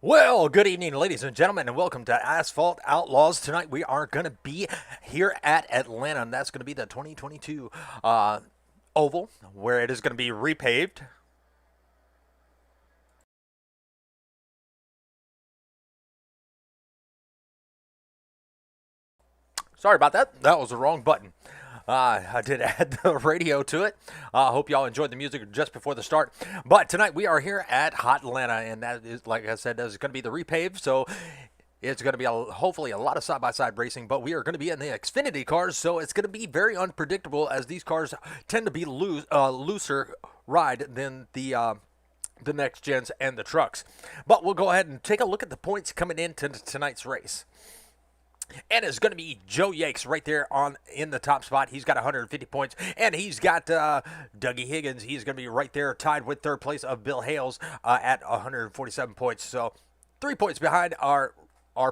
Well, good evening, ladies and gentlemen, and welcome to Asphalt Outlaws. Tonight we are going to be here at Atlanta, and that's going to be the 2022 Oval, where it is going to be repaved. Sorry about that. That was the wrong button. I did add the radio to it. I hope y'all enjoyed the music just before the start. But tonight we are here at Hot Atlanta, and that is, like I said, is going to be the repave. So it's going to be hopefully a lot of side-by-side racing, but we are going to be in the Xfinity cars, so it's going to be very unpredictable as these cars tend to be looser ride than the next gens and the trucks. But we'll go ahead and take a look at the points coming into tonight's race. And it's going to be Joe Yakes right there in the top spot. He's got 150 points. And he's got Dougie Higgins. He's going to be right there tied with third place of Bill Hales at 147 points. So 3 points behind our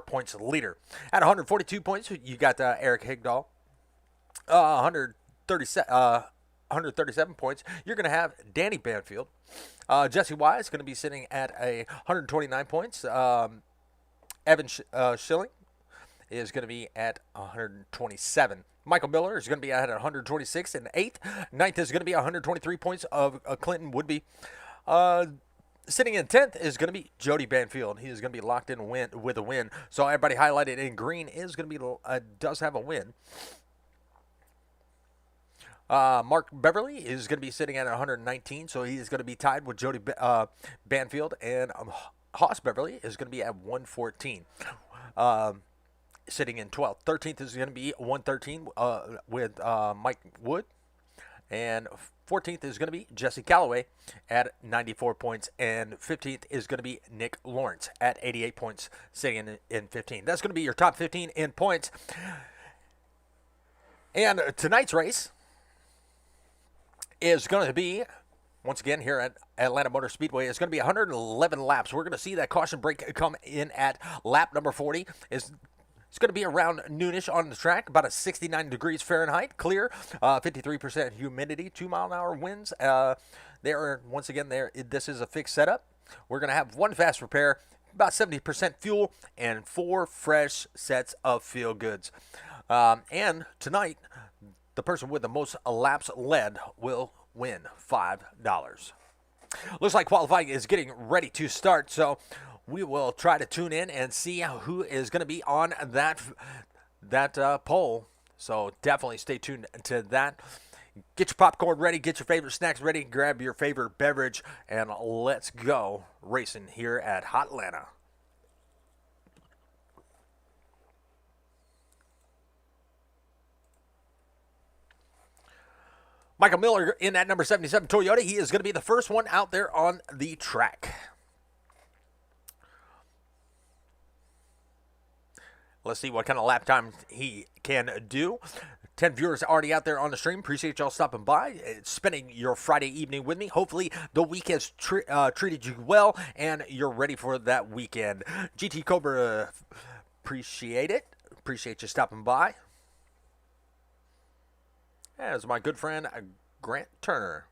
points leader. At 142 points, you got Eric Higdahl. 137 points. You're going to have Danny Banfield. Jesse Wise is going to be sitting at 129 points. Evan Schilling is going to be at 127. Michael Miller is going to be at 126 and 8th. 9th is going to be 123 points of Clinton Woodby. Sitting in 10th is going to be Jody Banfield. He is going to be locked in with a win. So everybody highlighted in green is going to be does have a win. Mark Beverly is going to be sitting at 119, so he's going to be tied with Jody Banfield, and Haas Beverly is going to be at 114. Sitting in 12th. 13th is going to be 113 with Mike Wood. And 14th is going to be Jesse Calloway at 94 points. And 15th is going to be Nick Lawrence at 88 points, sitting in 15. That's going to be your top 15 in points. And tonight's race is going to be, once again, here at Atlanta Motor Speedway, it's going to be 111 laps. We're going to see that caution break come in at lap number 40. It's going to be around noonish on the track, about a 69 degrees Fahrenheit, clear, 53% humidity, 2-mile-an-hour winds. Once again, this is a fixed setup. We're going to have one fast repair, about 70% fuel, and 4 fresh sets of field goods. And tonight, the person with the most laps led will win $5. Looks like qualifying is getting ready to start, so we will try to tune in and see who is going to be on that poll. So definitely stay tuned to that. Get your popcorn ready, get your favorite snacks ready, grab your favorite beverage, and let's go racing here at Hot Atlanta. Michael Miller in that number 77 Toyota. He is going to be the first one out there on the track. Let's see what kind of lap time he can do. 10 viewers already out there on the stream. Appreciate y'all stopping by, spending your Friday evening with me. Hopefully the week has treated you well and you're ready for that weekend. GT Cobra, appreciate it. Appreciate you stopping by. As my good friend Grant Turner.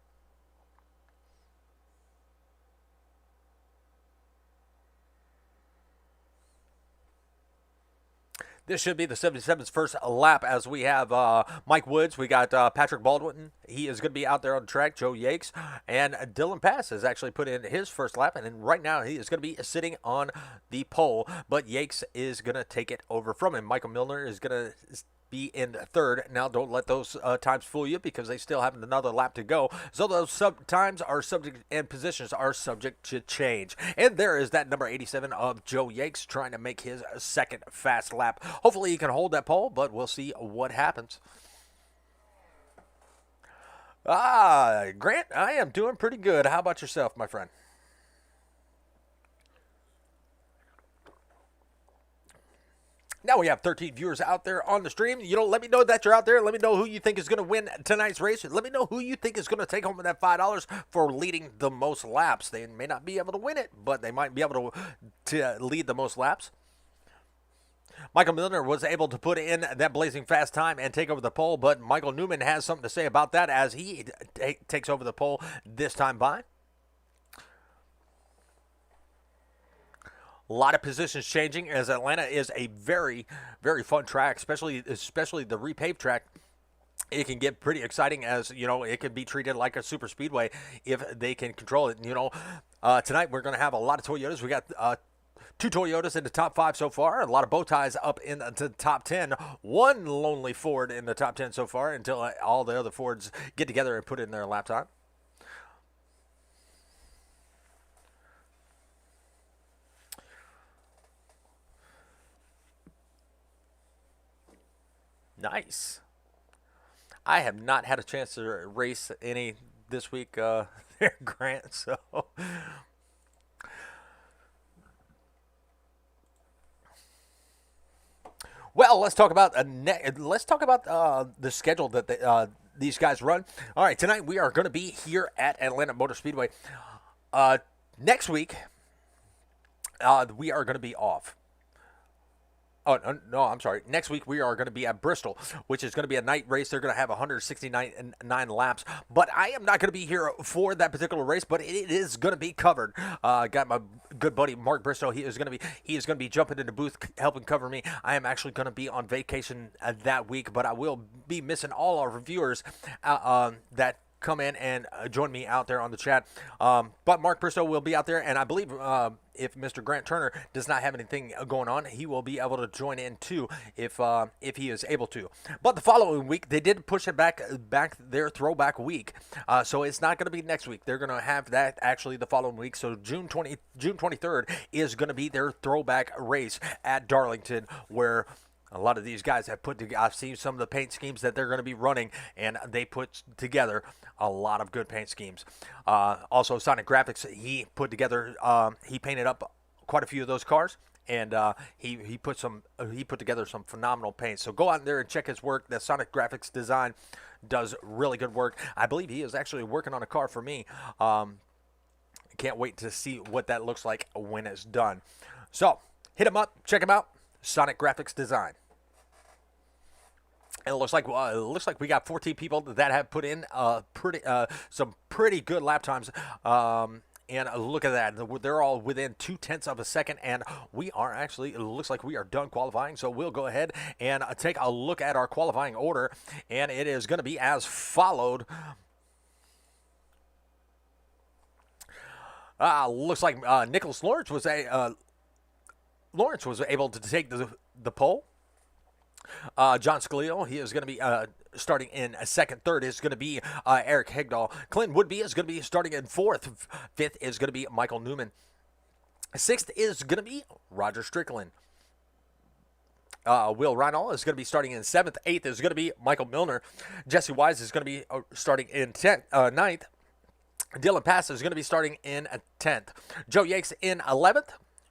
This should be the 77's first lap as we have Mike Woods. We got Patrick Baldwin. He is going to be out there on the track. Joe Yakes. And Dylan Pass has actually put in his first lap. And then right now he is going to be sitting on the pole. But Yakes is going to take it over from him. Michael Milner is going to be in third. Now, don't let those times fool you because they still have another lap to go. So those times are subject and positions are subject to change. And there is that number 87 of Joe Yakes trying to make his second fast lap. Hopefully he can hold that pole, but we'll see what happens. Grant, I am doing pretty good. How about yourself, my friend? Now we have 13 viewers out there on the stream. Let me know that you're out there. Let me know who you think is going to win tonight's race. Let me know who you think is going to take home that $5 for leading the most laps. They may not be able to win it, but they might be able to lead the most laps. Michael Milner was able to put in that blazing fast time and take over the pole, but Michael Newman has something to say about that as he takes over the pole this time by. A lot of positions changing as Atlanta is a very, very fun track, especially the repaved track. It can get pretty exciting, as you know, it can be treated like a super speedway if they can control it. Tonight we're going to have a lot of Toyotas. We got two Toyotas in the top 5 so far. A lot of bow ties up in the top 10. One lonely Ford in the top 10 so far until all the other Fords get together and put in their lap time. Nice. I have not had a chance to race any this week, Grant. So, well, let's talk about the schedule that these guys run. All right, tonight we are going to be here at Atlanta Motor Speedway. Next week, we are going to be off. Oh, no, I'm sorry. Next week, we are going to be at Bristol, which is going to be a night race. They're going to have 169 laps. But I am not going to be here for that particular race, but it is going to be covered. Got my good buddy, Mark Bristow. He is going to be jumping in the booth, helping cover me. I am actually going to be on vacation that week, but I will be missing all our viewers that come in and join me out there on the chat. But Mark Bristow will be out there, and I believe if Mr. Grant Turner does not have anything going on, he will be able to join in too if he is able to. But the following week, they did push it back their throwback week, so it's not going to be next week. They're going to have that actually the following week. So June 23rd is going to be their throwback race at Darlington, where a lot of these guys have put together. I've seen some of the paint schemes that they're going to be running, and they put together a lot of good paint schemes. Also, Sonic Graphics, he put together, he painted up quite a few of those cars, and he put together some phenomenal paints. So go out there and check his work. The Sonic Graphics design does really good work. I believe he is actually working on a car for me. Can't wait to see what that looks like when it's done. So hit him up, check him out. Sonic Graphics Design. And it looks like we got 14 people that have put in some pretty good lap times. And look at that. They're all within 0.2 of a second. And we are actually, it looks like we are done qualifying. So we'll go ahead and take a look at our qualifying order. And it is going to be as followed. Looks like Nicholas Lawrence was able to take the pole. John Scalio, he is going to be starting in second. Third is going to be Eric Hegdahl. Clinton Woodby is going to be starting in fourth. Fifth is going to be Michael Newman. Sixth is going to be Roger Strickland. Will Reinald is going to be starting in seventh. Eighth is going to be Michael Milner. Jesse Wise is going to be starting in ninth. Dylan Pass is going to be starting in 10th. Joe Yates in 11th.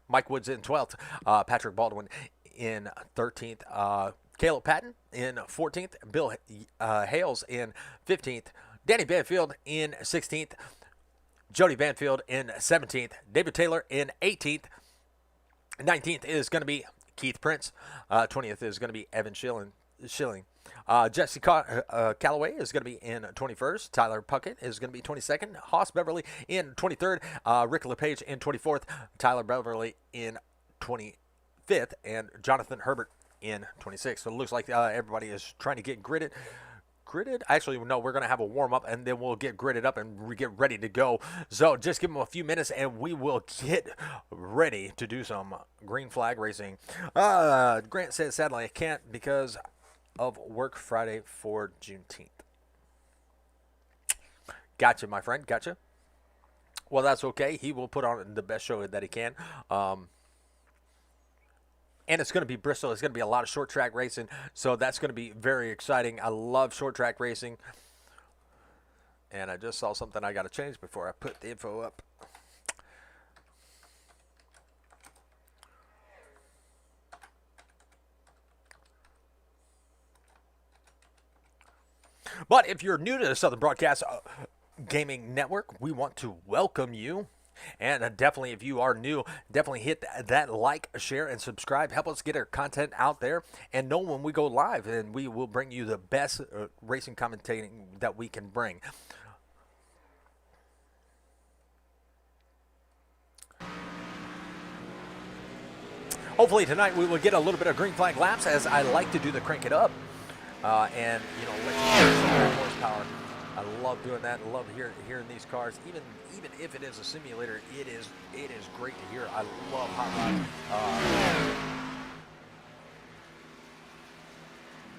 Mike Woods in 12th. Patrick Baldwin in 13th. Caleb Patton in 14th. Bill Hales in 15th. Danny Banfield in 16th. Jody Banfield in 17th. David Taylor in 18th. 19th is going to be Keith Prince. 20th is going to be Evan Schilling. Jesse Calloway is going to be in 21st. Tyler Puckett is going to be 22nd. Haas Beverly in 23rd. Rick LePage in 24th. Tyler Beverly in 25th. And Jonathan Herbert in 26th. So it looks like everybody is trying to get gridded. Actually, no, we're going to have a warm-up, and then we'll get gridded up and get ready to go. So just give them a few minutes, and we will get ready to do some green flag racing. Grant says, sadly, I can't because of work Friday for Juneteenth. Gotcha, my friend. Gotcha. Well, that's okay. He will put on the best show that he can. And it's going to be Bristol. It's going to be a lot of short track racing. So that's going to be very exciting. I love short track racing. And I just saw something I got to change before I put the info up. But if you're new to the Southern Broadcast Gaming Network, we want to welcome you. And definitely, if you are new, definitely hit that like, share, and subscribe. Help us get our content out there and know when we go live. And we will bring you the best racing commentating that we can bring. hopefully tonight we will get a little bit of green flag laps, as I like to do the crank it up. And, you know, let you hear some of that horsepower. I love doing that. I love hearing these cars. Even if it is a simulator, it is great to hear. I love hot rods.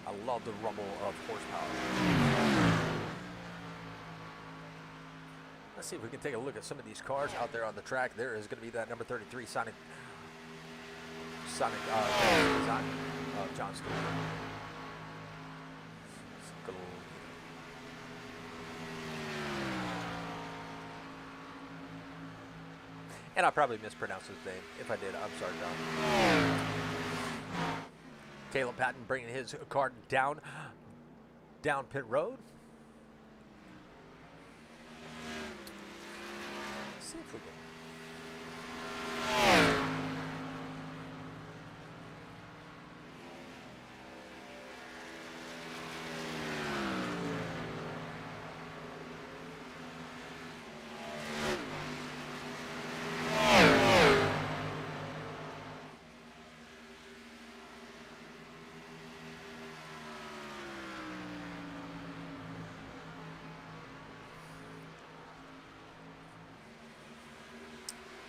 I love the rumble of horsepower. Let's see if we can take a look at some of these cars out there on the track. There is going to be that number 33 Sonic design of John Stewart. And I probably mispronounced his name. If I did, I'm sorry, John. Caleb Patton bringing his car down pit road. Let's see if we can.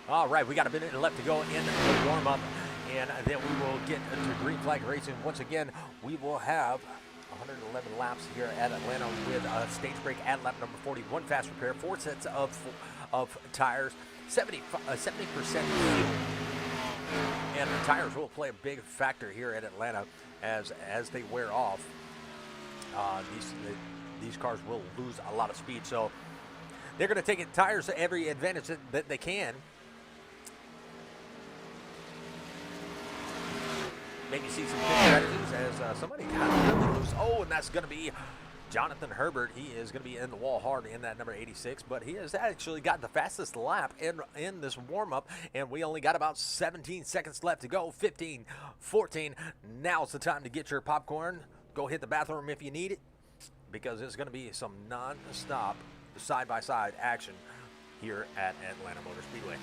All right, we got a minute left to go in the warm-up, and then we will get to green flag racing. Once again, we will have 111 laps here at Atlanta with a stage break at lap number 40, one fast repair, 4 sets of tires, 70% fuel. And the tires will play a big factor here at Atlanta as they wear off. These cars will lose a lot of speed, so they're going to take tires to every advantage that they can. Maybe see some pit strategies as somebody got really loose. Oh, and that's going to be Jonathan Herbert. He is going to be in the wall hard in that number 86, but he has actually got the fastest lap in this warm-up, and we only got about 17 seconds left to go. 15, 14. Now's the time to get your popcorn. Go hit the bathroom if you need it, because it's going to be some non-stop side-by-side action here at Atlanta Motor Speedway.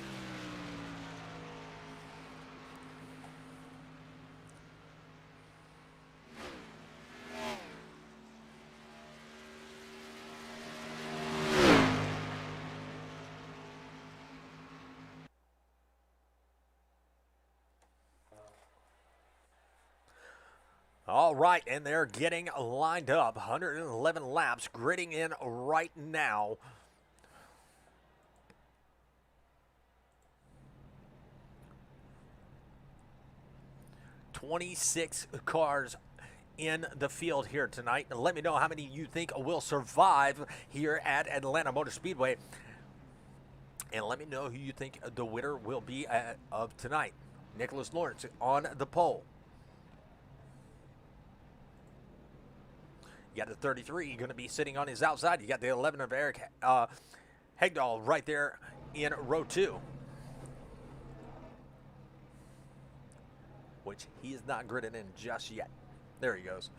All right, and they're getting lined up. 111 laps, gridding in right now. "26 cars in the field here tonight. And let me know how many you think will survive here at Atlanta Motor Speedway. And let me know who you think the winner will be of tonight. Nicholas Lawrence on the pole. You got the 33 going to be sitting on his outside. You got the 11 of Eric Hegdahl right there in row 2. Which he is not gridded in just yet. There he goes.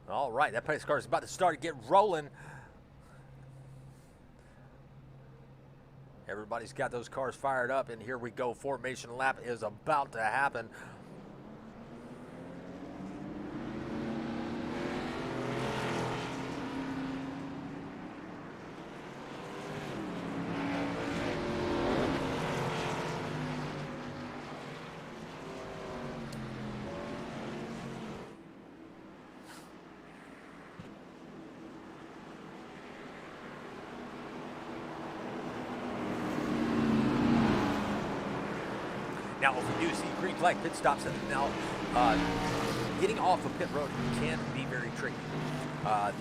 All right, that pace car is about to start to get rolling. Everybody's got those cars fired up, and here we go. Formation lap is about to happen. Now, if we do see green flag pit stops, now getting off of pit road can be very tricky.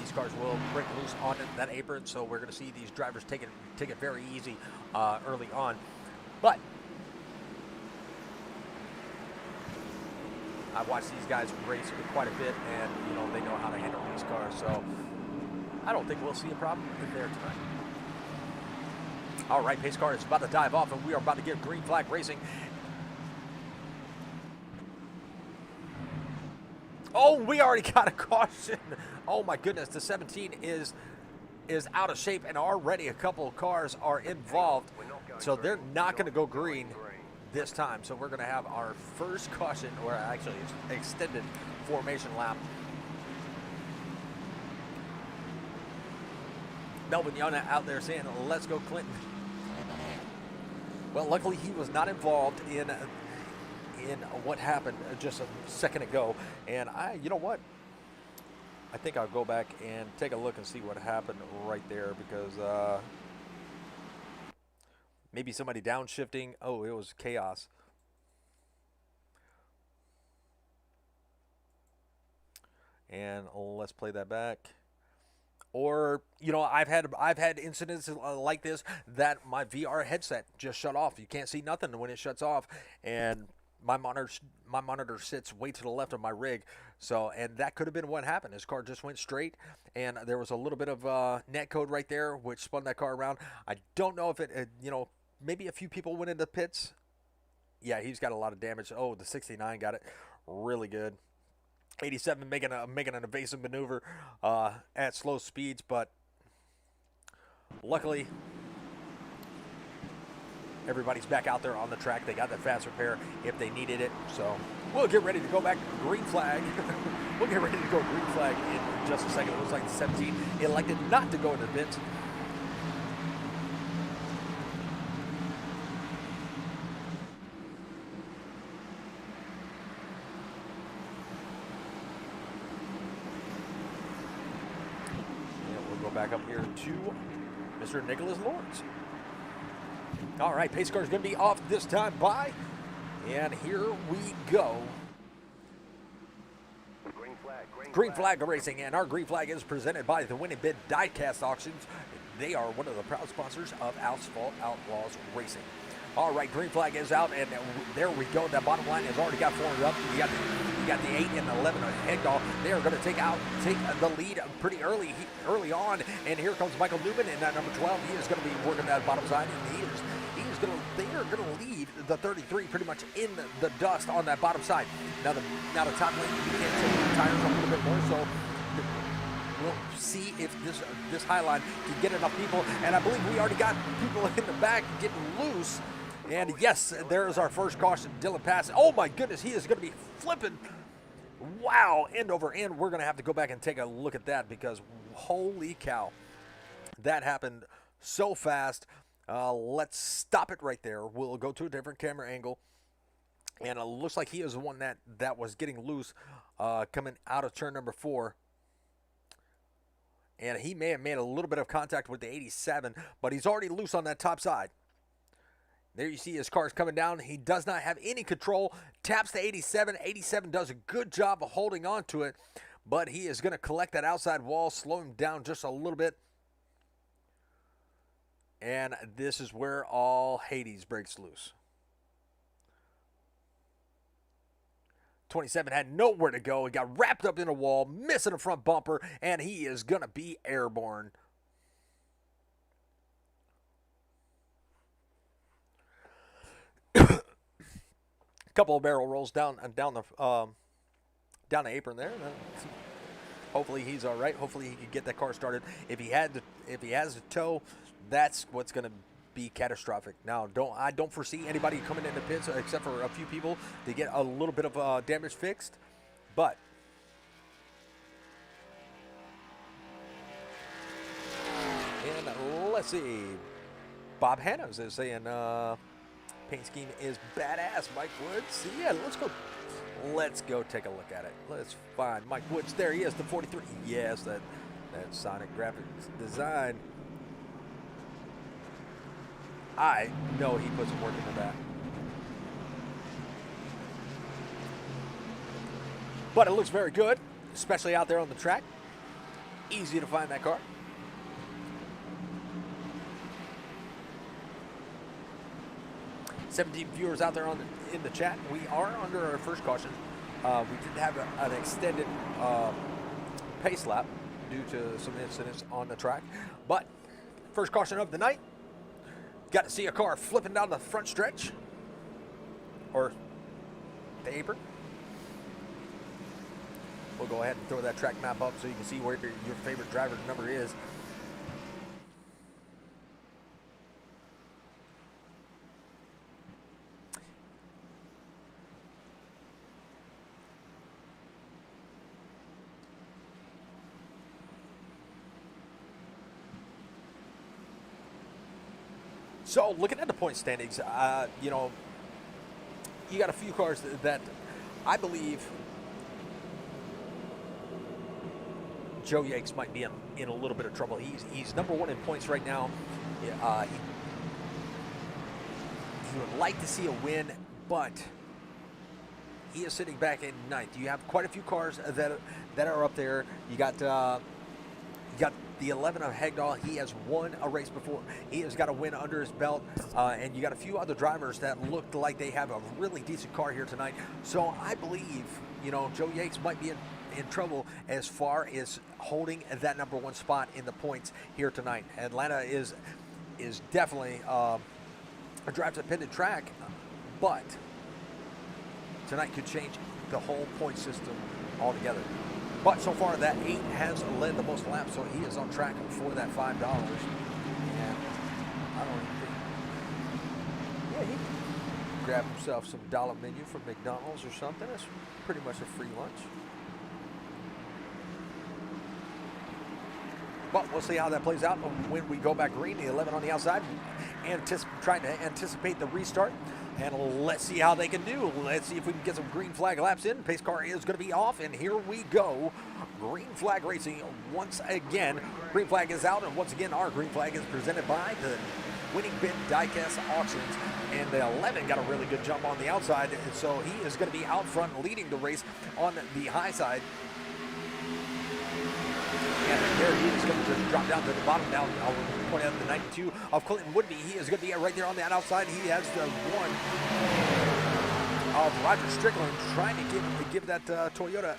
These cars will break loose on that apron, so we're going to see these drivers take it very easy early on. But I've watched these guys race quite a bit, and you know they know how to handle these cars. So I don't think we'll see a problem there tonight. All right, pace car is about to dive off, and we are about to get green flag racing. Oh, we already got a caution. Oh my goodness, the 17 is out of shape, and already a couple of cars are involved. So they're not going to go green this time. So we're going to have our first caution, or actually it's extended formation lap. Melvin Yana out there saying, "Let's go, Clinton." Well, luckily he was not involved in what happened just a second ago. And you know what? I think I'll go back and take a look and see what happened right there, because maybe somebody downshifting. Oh, it was chaos. And let's play that back. Or, you know, I've had incidents like this that my VR headset just shut off. You can't see nothing when it shuts off, and my monitor sits way to the left of my rig. So, and that could have been what happened. His car just went straight, and there was a little bit of net code right there, which spun that car around. I don't know if it, you know, maybe a few people went into pits. Yeah, he's got a lot of damage. Oh, the 69 got it really good. 87 making an evasive maneuver at slow speeds, but luckily everybody's back out there on the track. They got that fast repair if they needed it. So we'll get ready to go back green flag. We'll get ready to go green flag in just a second. It looks like the 17 elected not to go into the pits. Back up here to Mr. Nicholas Lawrence. All right, pace car is going to be off this time by, and here we go. Green flag racing, and our green flag is presented by the Winning Bid Diecast Auctions. They are one of the proud sponsors of Asphalt Outlaws Racing. All right, green flag is out, and there we go. That bottom line has already got formed up. You got the 8 and 11 of Hegdahl. They are going to take the lead pretty early on, and here comes Michael Newman in that number 12. He is going to be working that bottom side, and they are going to lead the 33 pretty much in the dust on that bottom side. Now the top lane, you can't take the tires a little bit more, so we'll see if this high line can get enough people, and I believe we already got people in the back getting loose. And yes, there is our first caution, Dylan Pass. Oh my goodness, he is going to be flipping. Wow, end over end. We're going to have to go back and take a look at that, because holy cow, that happened so fast. Let's stop it right there. We'll go to a different camera angle. And it looks like he is the one that was getting loose coming out of turn number 4. And he may have made a little bit of contact with the 87, but he's already loose on that top side. There you see his car's coming down. He does not have any control. Taps the 87. 87 does a good job of holding on to it, but he is going to collect that outside wall, slow him down just a little bit. And this is where all Hades breaks loose. 27 had nowhere to go. He got wrapped up in a wall, missing a front bumper, and he is going to be airborne. Couple of barrel rolls down the apron there. Hopefully he's all right. Hopefully he can get that car started. If he has a tow, that's what's going to be catastrophic. Now, I don't foresee anybody coming into pits except for a few people to get a little bit of damage fixed. But and let's see, Bob Hanna's is saying paint scheme is badass. Mike Woods, yeah, let's go take a look at it. Let's find Mike Woods. There he is, the 43. Yes, that Sonic graphics design. I know he put some work into that. But it looks very good, especially out there on the track. Easy to find that car. "17 viewers out there in the chat. We are under our first caution. We did have an extended pace lap due to some incidents on the track. But first caution of the night. Got to see a car flipping down the front stretch, or the apron. We'll go ahead and throw that track map up so you can see where your favorite driver number is. So looking at the point standings, you know, you got a few cars that I believe Joe Yakes might be in a little bit of trouble. He's number one in points right now. He would like to see a win, but he is sitting back in ninth. You have quite a few cars that are up there. You got the 11 of Hegdahl. He has won a race before. He has got a win under his belt. And you got a few other drivers that look like they have a really decent car here tonight. So I believe, you know, Joe Yakes might be in trouble as far as holding that number one spot in the points here tonight. Atlanta is definitely a drive-dependent track, but tonight could change the whole point system altogether. But so far, that 8 has led the most laps, so he is on track for that $5. And I don't even think, yeah, he can grab himself some dollar menu from McDonald's or something. That's pretty much a free lunch. But we'll see how that plays out when we go back green, the 11 on the outside, trying to anticipate the restart. And let's see how they can do. Let's see if we can get some green flag laps in. Pace car is going to be off, and here we go. Green flag racing once again. Green flag is out, and once again, our green flag is presented by the Winning Bid Diecast Auctions. And the 11 got a really good jump on the outside, so he is going to be out front leading the race on the high side. And there he is going to just drop down to the bottom now. I'll point out the 92 of Clinton Woodby. He is going to be right there on that outside. He has the one of Roger Strickland trying to give that Toyota,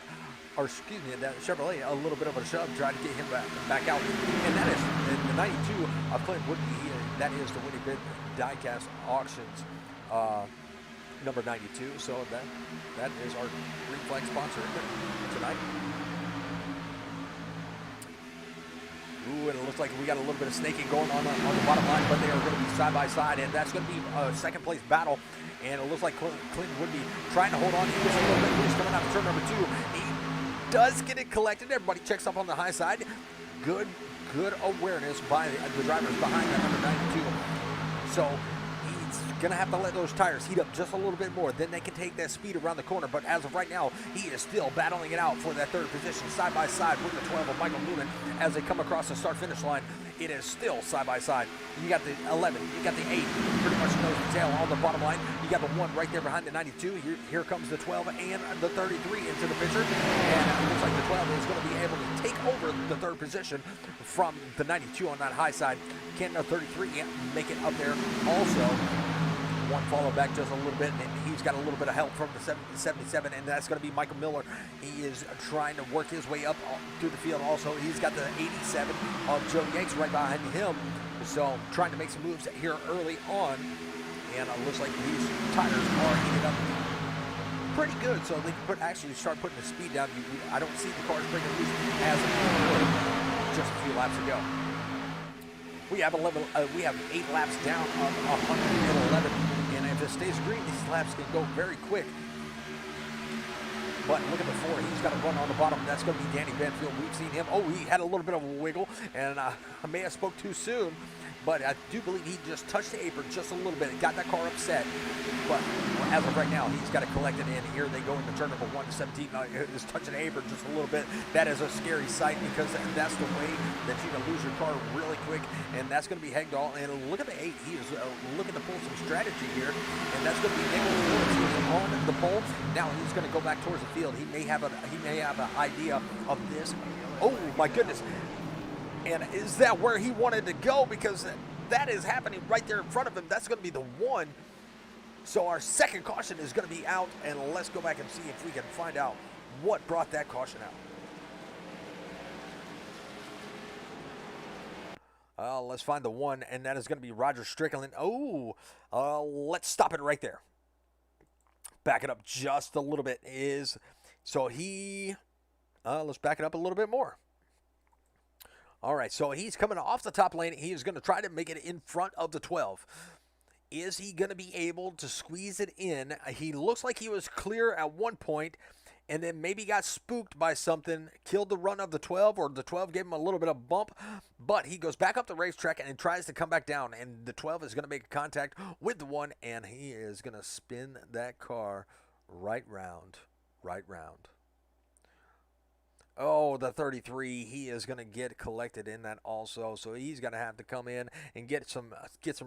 or excuse me, that Chevrolet a little bit of a shove, trying to get him back out. And that is the 92 of Clinton Woodby. That is the Winning Bid Diecast Auctions number 92. So that is our green flag sponsor tonight. Ooh, and it looks like we got a little bit of snaking going on the bottom line, but they are going to be side by side, and that's going to be a second place battle. And it looks like Clinton would be trying to hold on. He gets a little bit loose coming out of turn number 2. He does get it collected. Everybody checks up on the high side. Good awareness by the drivers behind that number 92. So he's going to have to let those tires heat up just a little bit more. Then they can take that speed around the corner. But as of right now, he is still battling it out for that third position, side by side with the 12 of Michael Newman as they come across the start-finish line. It is still side by side. You got the 11, you got the 8, pretty much nose to tail on the bottom line. You got the 1 right there behind the 92. Here comes the 12 and the 33 into the picture. And it looks like the 12 is going to be able to take over the third position from the 92 on that high side. Can the 33 make it up there also? One follow back just a little bit, and he's got a little bit of help from the 77, and that's going to be Michael Miller. He is trying to work his way up through the field also. He's got the 87 of Joe Yanks right behind him, so trying to make some moves here early on, and it looks like these tires are heated up pretty good, so they can actually start putting the speed down. I don't see the cars breaking loose as just a few laps ago. We have 8 laps down of 111. And if it stays green, these laps can go very quick. But look at the 4. He's got a run on the bottom. That's going to be Danny Benfield. We've seen him. Oh, he had a little bit of a wiggle, and I may have spoke too soon. But I do believe he just touched the apron just a little bit. It got that car upset. But as of right now, he's got it collected in. Here they go into turn number 1 to 17. Is touching the apron just a little bit. That is a scary sight because that's the way that you can lose your car really quick. And that's going to be Hegdahl. And look at the 8. He is looking to pull some strategy here. And that's going to be Nicholas on the pole. Now he's going to go back towards the field. He may have an idea of this. Oh my goodness. And is that where he wanted to go? Because that is happening right there in front of him. That's going to be the 1. So our second caution is going to be out. And let's go back and see if we can find out what brought that caution out. Let's find the 1. And that is going to be Roger Strickland. Oh, let's stop it right there. Back it up just a little bit. So he Let's back it up a little bit more. All right, so he's coming off the top lane. He is going to try to make it in front of the 12. Is he going to be able to squeeze it in? He looks like he was clear at one point, and then maybe got spooked by something, killed the run of the 12, or the 12 gave him a little bit of bump, but he goes back up the racetrack and tries to come back down, and the 12 is going to make contact with the 1, and he is going to spin that car right round. Oh, the 33, he is going to get collected in that also, so he's going to have to come in and get some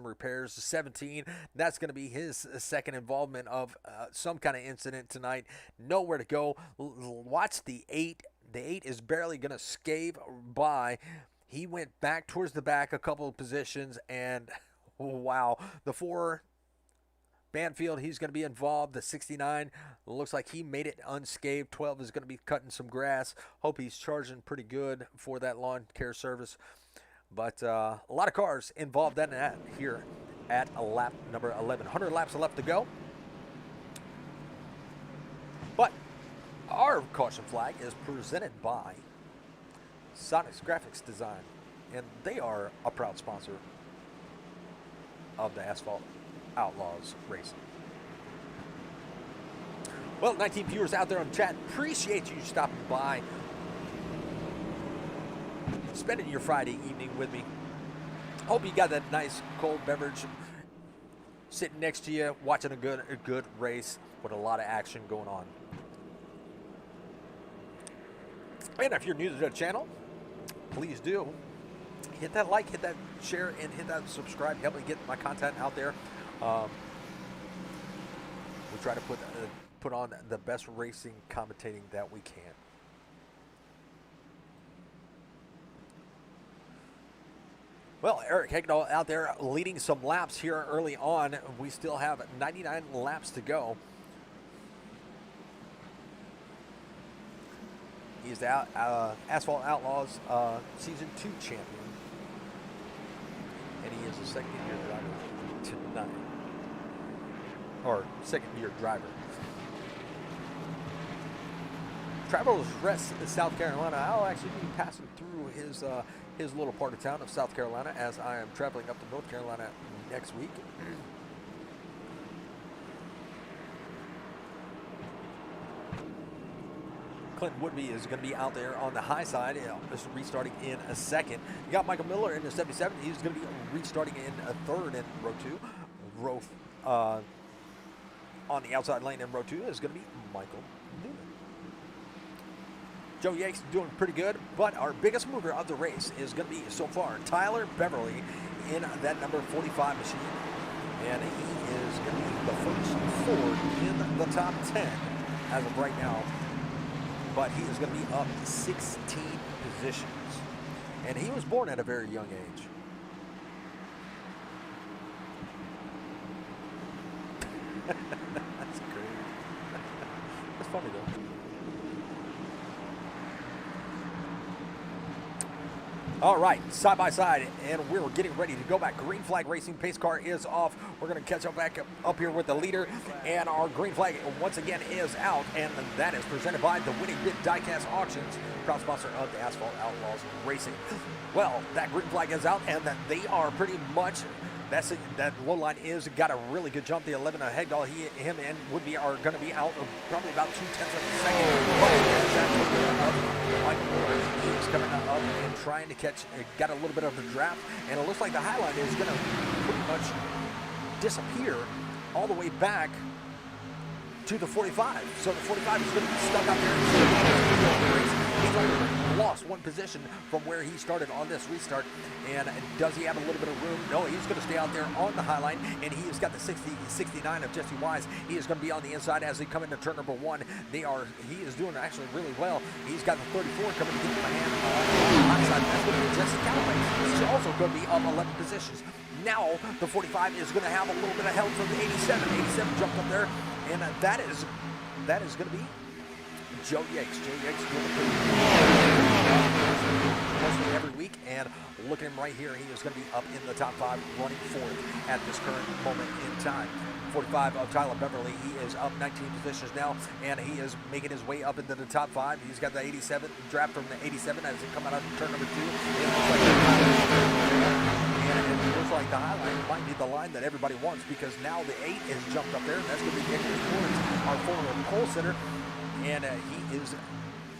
repairs. 17, that's going to be his second involvement of some kind of incident tonight. Nowhere to go. Watch the 8. The 8 is barely going to scathe by. He went back towards the back a couple of positions, and wow, the 4... Banfield, he's going to be involved. The 69 looks like he made it unscathed. 12 is going to be cutting some grass. Hope he's charging pretty good for that lawn care service. But a lot of cars involved in that here at lap number 11. 100 laps left to go. But our caution flag is presented by Sonic's Graphics Design, and they are a proud sponsor of the Asphalt Outlaws Racing. Well, 19 viewers out there on chat, appreciate you stopping by, spending your Friday evening with me. Hope you got that nice cold beverage sitting next to you, watching a good race with a lot of action going on. And if you're new to the channel, please do hit that like, hit that share, and hit that subscribe. Help me get my content out there. We try to put on the best racing commentating that we can. Well, Eric Hegdahl out there leading some laps here early on. We still have 99 laps to go. He's the Asphalt Outlaws Season 2 champion. And he is a second-year driver tonight. Or second-year driver. Travelers Rest, South Carolina. I'll actually be passing through his little part of town of South Carolina as I am traveling up to North Carolina next week. Clinton Woodby is going to be out there on the high side, just restarting in a second. You got Michael Miller in the 77. He's going to be restarting in a third in row 2. On the outside lane in row 2 is going to be Michael Newman. Joe Yates doing pretty good, but our biggest mover of the race is going to be, so far, Tyler Beverly in that number 45 machine. And he is going to be the first Ford in the top 10 as of right now. But he is going to be up 16 positions. And he was born at a very young age. That's great. That's funny though. All right, side by side, and we're getting ready to go back. Green flag racing, pace car is off. We're going to catch up back up here with the leader, and our green flag once again is out, and that is presented by the Winning Bid Diecast Auctions, proud sponsor of the Asphalt Outlaws Racing. Well, that green flag is out, and that they are pretty much. That low line is got a really good jump. The 11 of Hegdahl, him and Woodby are going to be out probably about 0.2 of a second. He's coming up and trying to catch. Got a little bit of a draft, and it looks like the high line is going to pretty much disappear all the way back to the 45. So the 45 is going to be stuck out there. He's only lost one position from where he started on this restart. And does he have a little bit of room? No, he's going to stay out there on the high line. And he has got the 69 of Jesse Wise. He is going to be on the inside as they come into turn number 1. He is doing actually really well. He's got the 34 coming to give him a hand on the high side. That's going to be Jesse Callaway. He's also going to be up 11 positions. Now the 45 is going to have a little bit of help from the 87. 87 jumped up there. And that is going to be Joe Yates. Joe Yates doing it mostly every week, and look at him right here. He is going to be up in the top 5, running fourth at this current moment in time. 45 of Tyler Beverly. He is up 19 positions now, and he is making his way up into the top 5. He's got the 87 draft from the 87 as it come out of turn number 2. And it looks like the highlight might be the line that everybody wants, because now the 8 is jumped up there, and that's going to be Nicholas Coolidge, our former pole sitter, and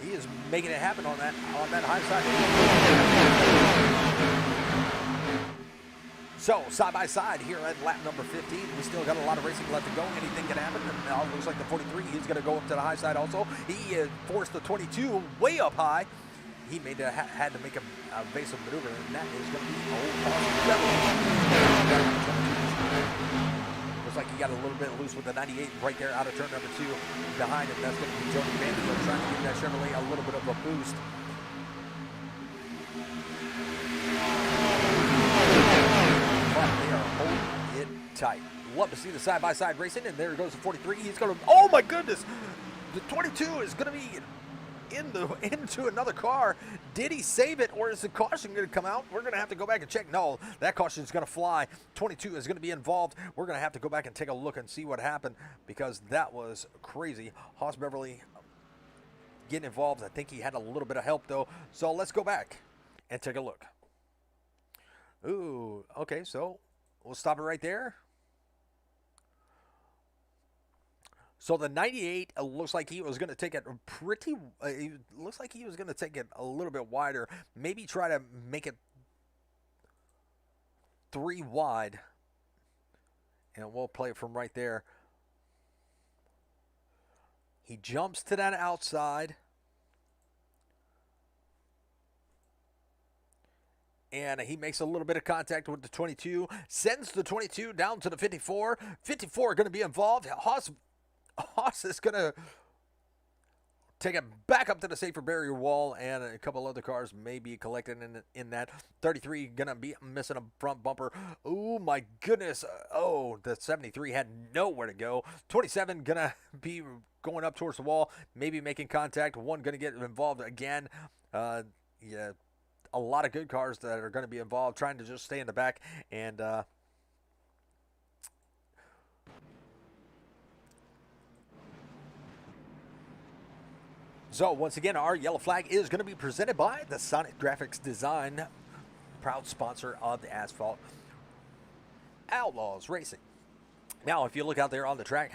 he is making it happen on that high side. So, side by side here at lap number 15, we still got a lot of racing left to go. Anything can happen. And now it looks like the 43, he's going to go up to the high side also. He forced the 22 way up high. He had to make a evasive maneuver, and that is going to be looks like he got a little bit loose with the 98 right there out of turn number 2 behind him. That's going to be Jody Vanderbilt trying to give that Chevrolet a little bit of a boost. They are holding it tight. Love to see the side-by-side racing, and there goes the 43. He's going to, oh my goodness, the 22 is going to be into another car. Did he save it, or is the caution going to come out? We're going to have to go back and check. No, that caution is going to fly. 22 is going to be involved. We're going to have to go back and take a look and see what happened, because that was crazy. Haas Beverly getting involved. I think he had a little bit of help, though. So let's go back and take a look. Ooh, okay, so we'll stop it right there. So the 98 looks like he was going to take it looks like he was going to take it a little bit wider. Maybe try to make it 3 wide. And we'll play it from right there. He jumps to that outside. And he makes a little bit of contact with the 22. Sends the 22 down to the 54. 54 going to be involved. Haas is going to take it back up to the safer barrier wall, and a couple other cars may be collected in that. 33 going to be missing a front bumper. Oh, my goodness. Oh, the 73 had nowhere to go. 27 going to be going up towards the wall, maybe making contact. 1 going to get involved again. Yeah, a lot of good cars that are going to be involved, trying to just stay in the back, and so, once again, our yellow flag is going to be presented by the Sonic Graphics Design, proud sponsor of the Asphalt Outlaws Racing. Now, if you look out there on the track,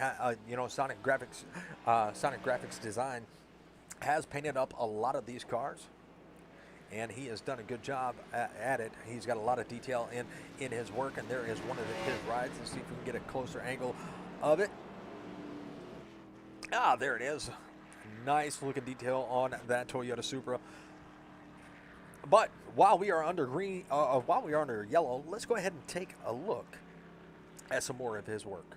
you know, Sonic Graphics Design has painted up a lot of these cars, and he has done a good job at it. He's got a lot of detail in his work, and there is one of his rides. Let's see if we can get a closer angle of it. Ah, there it is. Nice looking detail on that Toyota Supra. But while we are under yellow, let's go ahead and take a look at some more of his work.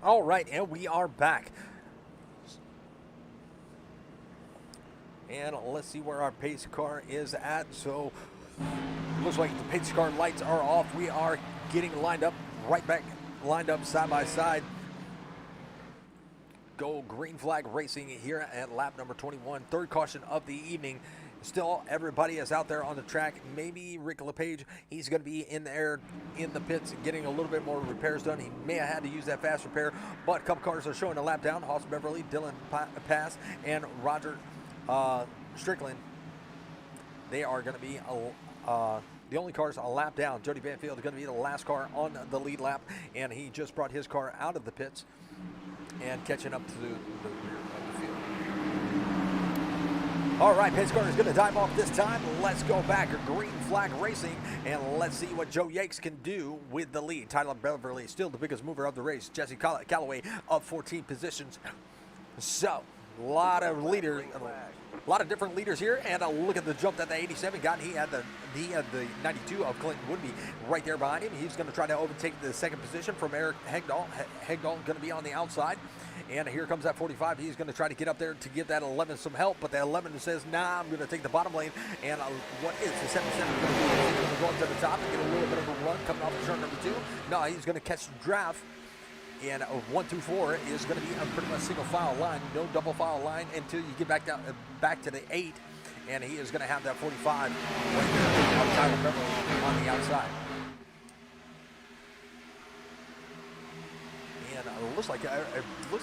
All right, and we are back. And let's see where our pace car is at. So, looks like the pace car lights are off. We are getting lined up, right back lined up side by side. Go green flag racing here at lap number 21. Third caution of the evening. Still, everybody is out there on the track. Maybe Rick LePage, he's going to be in there in the pits getting a little bit more repairs done. He may have had to use that fast repair, but a couple cars are showing a lap down. Hoss Beverly, Dylan Pass, and Roger Strickland. They are going to be the only cars a lap down. Jody Banfield is going to be the last car on the lead lap, and he just brought his car out of the pits and catching up to the rear of the field. All right, pace car is going to dive off this time. Let's go back. Green flag racing, and let's see what Joe Yakes can do with the lead. Tyler Beverly still the biggest mover of the race. Jesse Callaway up 14 positions. So, a lot of leaders, a lot of different leaders here, and a look at the jump that the 87 got. He had the 92 of Clinton Woodby right there behind him. He's going to try to overtake the second position from Eric Hegdahl. Hegdahl going to be on the outside. And here comes that 45. He's going to try to get up there to give that 11 some help, but the 11 says, nah, I'm going to take the bottom lane. And what is the 77 going to do? He's going to go up to the top and get a little bit of a run coming off of turn number 2. No, he's going to catch the draft. And 1 through 4 is going to be a pretty much single file line, no double file line until you get back down back to the 8. And he is going to have that 45 right there on Tyler Beverly on the outside. And it looks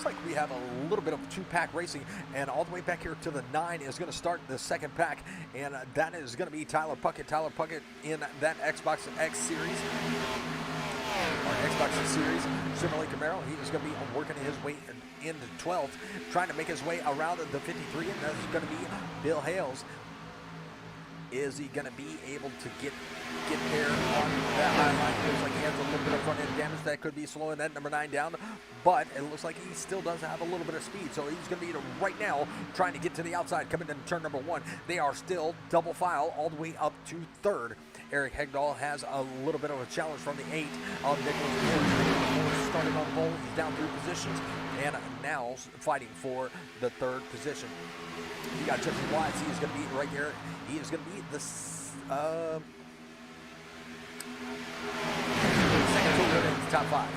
like we have a little bit of two-pack racing, and all the way back here to the 9 is going to start the second pack, and that is going to be Tyler Puckett. Tyler Puckett in that Xbox X Series. Or Xbox Series, Chevrolet Camaro. He is going to be working his way into 12th, trying to make his way around the 53, and that's going to be Bill Hales. Is he going to be able to get there on that high line? It looks like he has a little bit of front end damage that could be slowing that number 9 down, but it looks like he still does have a little bit of speed, so he's going to be right now trying to get to the outside, coming into turn number 1. They are still double file all the way up to 3rd. Eric Hegdahl has a little bit of a challenge from the 8 of Nicholas Moore. Starting on pole, he's down 3 positions, and now fighting for the 3rd position. You got Jesse Watts. He is going to be right there. He is going to be the second Toyota in the top 5.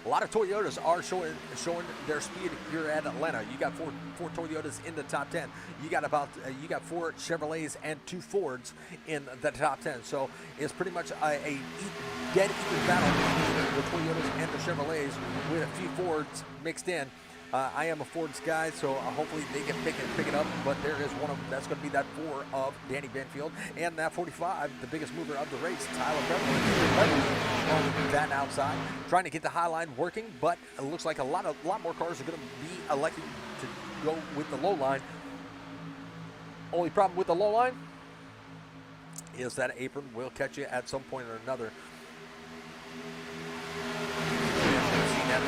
A lot of Toyotas are showing their speed here at Atlanta. You got four Toyotas in the top 10. You got 4 Chevrolets and 2 Fords in the top 10. So it's pretty much a dead even battle between the Toyotas and the Chevrolets with a few Fords mixed in. I am a Ford's guy, so hopefully they can pick it up. But there is one of them. That's going to be that 4 of Danny Banfield. And that 45, the biggest mover of the race, Tyler Beverly, on that outside. Trying to get the high line working, but it looks like a lot more cars are going to be electing to go with the low line. Only problem with the low line is that apron will catch you at some point or another. We've seen that a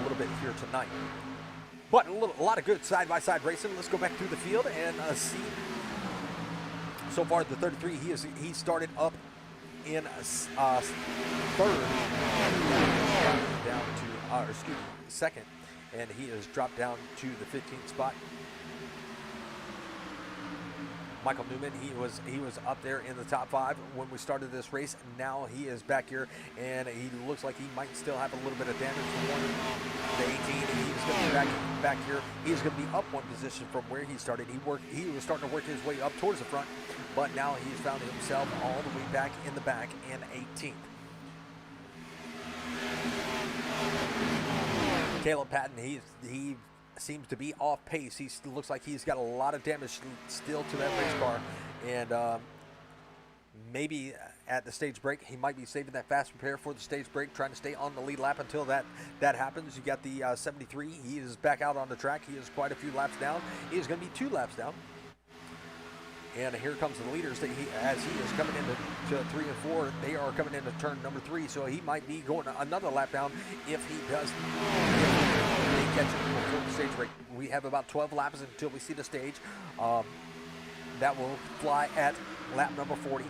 little bit here tonight, but a lot of good side-by-side racing. Let's go back through the field and see. So far, the 33, he started up in 3rd, down to 2nd, and he has dropped down to the 15th spot. Michael Newman, he was up there in the top 5 when we started this race. Now he is back here, and he looks like he might still have a little bit of damage from the 18. He's going to be back here. He's going to be up 1 position from where he started. He was starting to work his way up towards the front, but now he's found himself all the way back in the back in 18th. Caleb Patton, he seems to be off pace. He looks like he's got a lot of damage still to that race car, and maybe at the stage break he might be saving that fast repair for the stage break, trying to stay on the lead lap until that happens. You got the 73. He is back out on the track. He is quite a few laps down. He is going to be 2 laps down. And here comes the leaders. As he is coming into 3 and 4, they are coming into turn number 3. So he might be going another lap down if he does. They catch him before the stage break. We have about 12 laps until we see the stage. That will fly at lap number 40.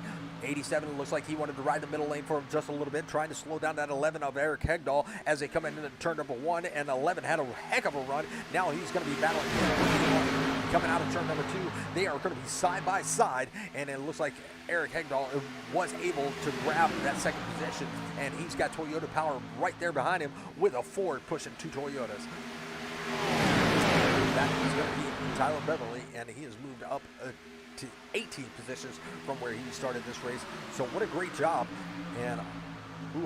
87 looks like he wanted to ride the middle lane for just a little bit, trying to slow down that 11 of Eric Hegdahl as they come into turn number 1, and 11 had a heck of a run. Now he's going to be battling coming out of turn number 2. They are going to be side by side, and it looks like Eric Hegdahl was able to grab that second position, and he's got Toyota power right there behind him with a Ford pushing 2 Toyotas. That is going to be Tyler Beverly, and he has moved up to 18 positions from where he started this race. So what a great job. And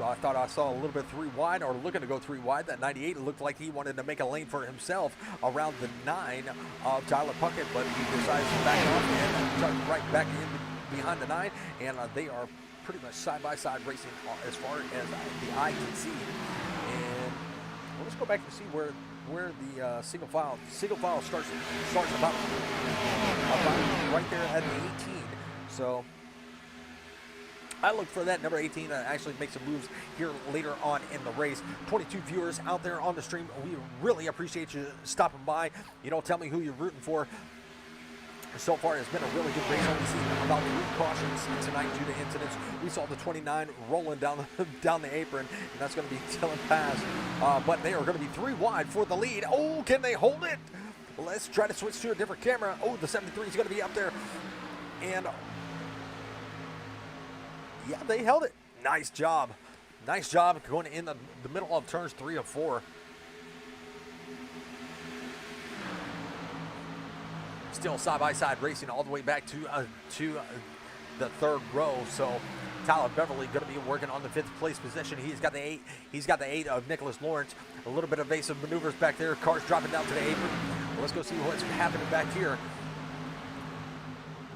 I thought I saw a little bit 3 wide, or looking to go 3 wide. That 98 looked like he wanted to make a lane for himself around the 9 of Tyler Puckett, but he decides to back off and tuck right back in behind the 9. And they are pretty much side-by-side racing as far as the eye can see. And let's go back and see where the single file starts about right there at the 18. So I look for that number 18 to actually make some moves here later on in the race. 22 viewers out there on the stream, we really appreciate you stopping by. You know, tell me who you're rooting for. So far, it's been a really good race. Only seen about 3 cautions tonight due to incidents. We saw the 29 rolling down the apron, and that's going to be Dylan Pass. But they are going to be 3 wide for the lead. Oh, can they hold it? Let's try to switch to a different camera. Oh, the 73 is going to be up there. And yeah, they held it. Nice job. Nice job going in the middle of turns 3 and 4. Still side-by-side racing all the way back to the 3rd row. So Tyler Beverly going to be working on the 5th place position. He's got the 8. He's got the 8 of Nicholas Lawrence. A little bit of evasive maneuvers back there. Cars dropping down to the apron. Well, let's go see what's happening back here.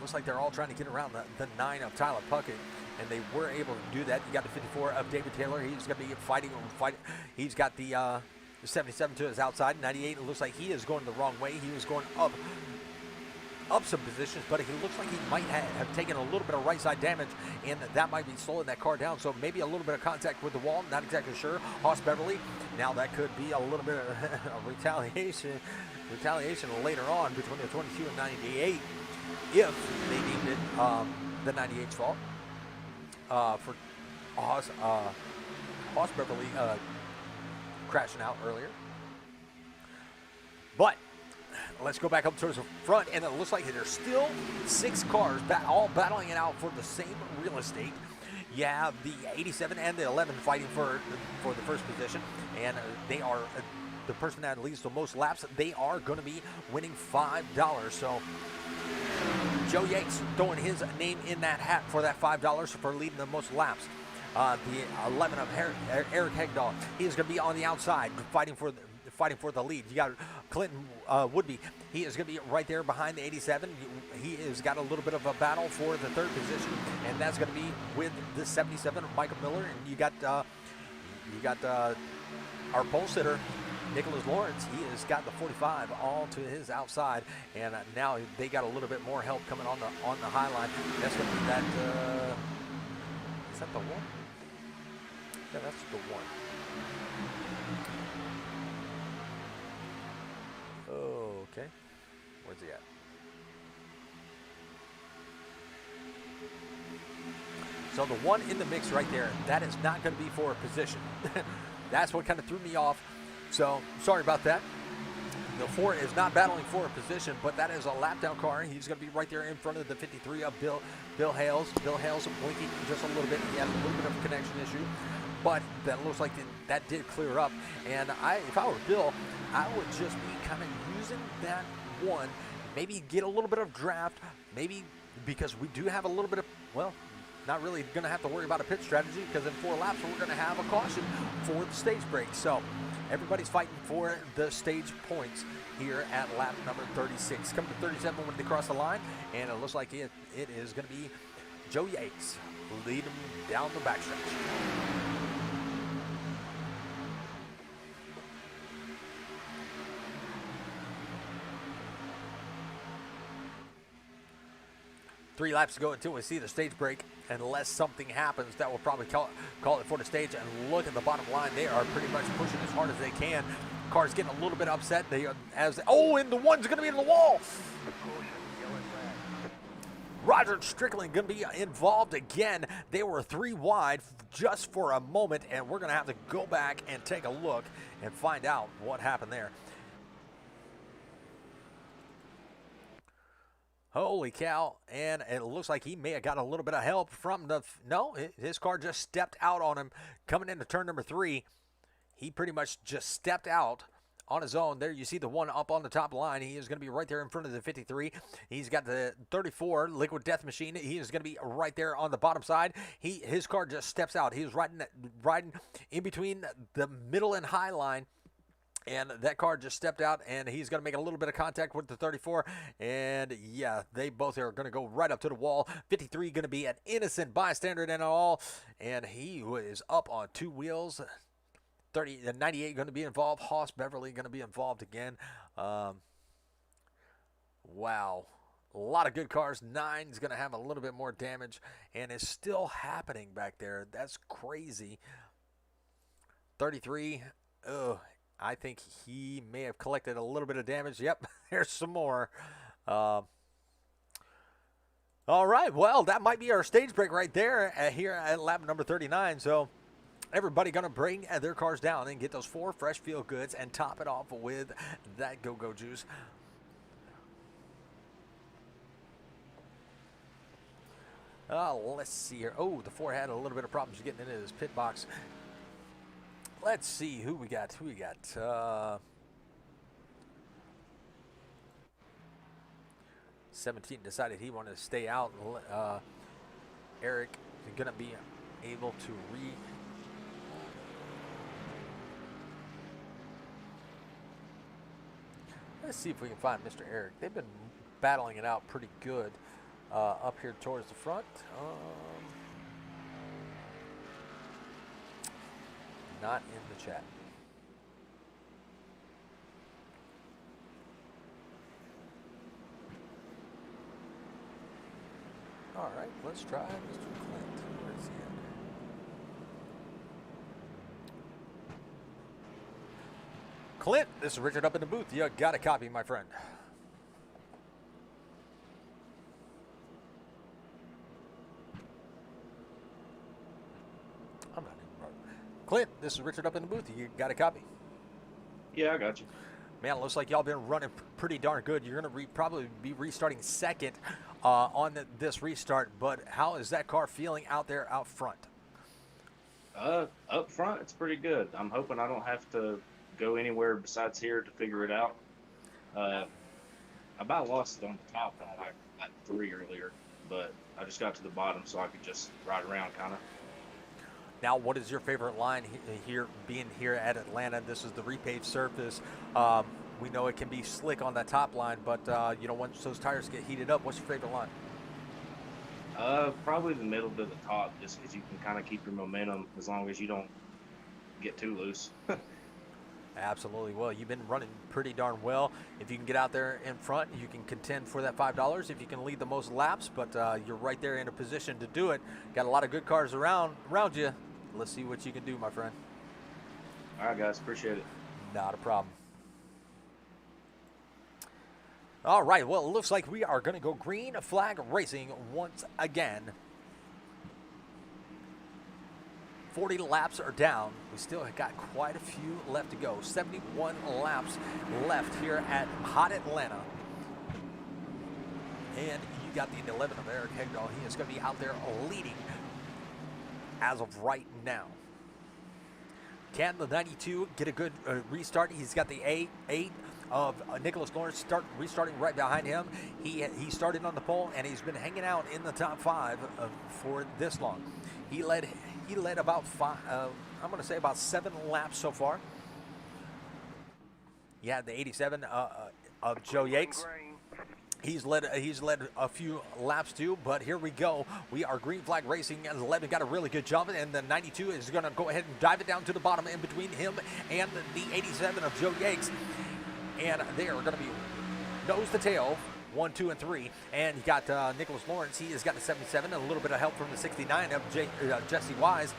Looks like they're all trying to get around the 9 of Tyler Puckett, and they were able to do that. You got the 54 of David Taylor. He's going to be fighting. He's got the 77 to his outside. 98. It looks like he is going the wrong way. He was going up some positions, but he looks like he might have taken a little bit of right side damage, and that might be slowing that car down. So maybe a little bit of contact with the wall. Not exactly sure. Haas Beverly. Now that could be a little bit of retaliation later on between the 22 and 98 if they deemed it the 98's fault for Haas Beverly crashing out earlier. But let's go back up towards the front, and it looks like there's still 6 cars all battling it out for the same real estate. You have the 87 and the 11 fighting for the first position, and they are the person that leads the most laps. They are going to be winning $5. So Joe Yates throwing his name in that hat for that $5 for leading the most laps. The 11 of Eric Hegdahl, he is going to be on the outside fighting for the lead. You got Clinton Woodby. He is going to be right there behind the 87. He has got a little bit of a battle for the 3rd position, and that's going to be with the 77 of Michael Miller. And you got our pole sitter, Nicholas Lawrence. He has got the 45 all to his outside, and now they got a little bit more help coming on the high line. That's going to be that. Is that the 1? Yeah, that's the 1. Okay, where's he at? So the 1 in the mix right there, that is not going to be for a position. That's what kind of threw me off. So sorry about that. The 4 is not battling for a position, but that is a lap down car. He's going to be right there in front of the 53 of Bill Hales. Bill Hales blinking just a little bit. He had a little bit of a connection issue, but that looks like that did clear up. And if I were Bill, I would just be kind of using that 1, maybe get a little bit of draft, maybe because we do have a little bit of, well, not really going to have to worry about a pit strategy, because in 4 laps we're going to have a caution for the stage break. So everybody's fighting for the stage points here at lap number 36. Coming to 37 when they cross the line, and it looks like it is going to be Joe Yates leading down the backstretch. Three laps to go until we see the stage break. Unless something happens, that will probably call it for the stage. And look at the bottom line; they are pretty much pushing as hard as they can. Car's getting a little bit upset. And the 1's going to be in the wall. Roger Strickland going to be involved again. They were 3 wide just for a moment, and we're going to have to go back and take a look and find out what happened there. Holy cow, and it looks like he may have got a little bit of help from his car just stepped out on him coming into turn number 3. He pretty much just stepped out on his own. There you see the one up on the top line. He is going to be right there in front of the 53. He's got the 34 Liquid Death Machine. He is going to be right there on the bottom side. His car just steps out. He was riding in between the middle and high line. And that car just stepped out, and he's going to make a little bit of contact with the 34. And, yeah, they both are going to go right up to the wall. 53 going to be an innocent bystander and all. And he is up on two wheels. 98 going to be involved. Hoss Beverly going to be involved again. Wow. A lot of good cars. 9's going to have a little bit more damage, and it's still happening back there. That's crazy. 33, I think he may have collected a little bit of damage. Yep, there's some more. All right, well, that might be our stage break right there here at lap number 39. So everybody going to bring their cars down and get those 4 fresh feel goods and top it off with that go-go juice. Let's see here. Oh, the 4 had a little bit of problems getting into his pit box. Let's see who we got. 17 decided he wanted to stay out. Eric is going to be able to Let's see if we can find Mr. Eric. They've been battling it out pretty good up here towards the front. Not in the chat. All right, let's try Mr. Clint. Where is he at? Clint, this is Richard up in the booth. You got a copy, my friend. I'm not even right. Clint, this is Richard up in the booth. You got a copy? Yeah, I got you. Man, it looks like y'all been running pretty darn good. You're going to probably be restarting second on this restart, but how is that car feeling out there out front? Up front, it's pretty good. I'm hoping I don't have to go anywhere besides here to figure it out. I about lost it on the top on like 3 earlier, but I just got to the bottom so I could just ride around kind of. Now, what is your favorite line here, being here at Atlanta? This is the repaved surface. We know it can be slick on that top line, but, you know, once those tires get heated up, what's your favorite line? Probably the middle to the top, just because you can kind of keep your momentum as long as you don't get too loose. Absolutely. Well, you've been running pretty darn well. If you can get out there in front, you can contend for that $5 if you can lead the most laps, but you're right there in a position to do it. Got a lot of good cars around you. Let's see what you can do, my friend. All right, guys. Appreciate it. Not a problem. All right. Well, it looks like we are going to go green flag racing once again. 40 laps are down. We still got quite a few left to go. 71 laps left here at hot Atlanta. And you got the 11 of Eric Hegdahl. He is going to be out there leading as of right now. Can the 92 get a good restart? He's got the 8 of Nicholas Lawrence restarting right behind him. He started on the pole, and he's been hanging out in the top 5 for this long. He led about 5. I'm going to say about 7 laps so far. You had the 87 of Joe Yates. He's led a few laps too, but here we go. We are green flag racing, and 11 got a really good jump, and the 92 is going to go ahead and dive it down to the bottom in between him and the 87 of Joe Yates. And they are going to be nose to tail, 1, 2, and 3. And you got Nicholas Lawrence. He has got the 77, and a little bit of help from the 69 of Jesse Wise.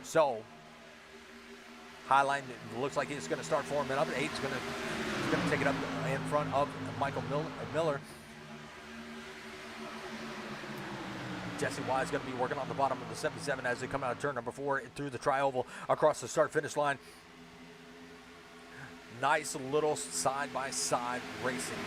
So Highline looks like he's going to start forming up. 8's going to take it up in front of Michael Miller. Jesse Wise going to be working on the bottom of the 77 as they come out of turn number 4 through the tri-oval across the start-finish line. Nice little side-by-side racing.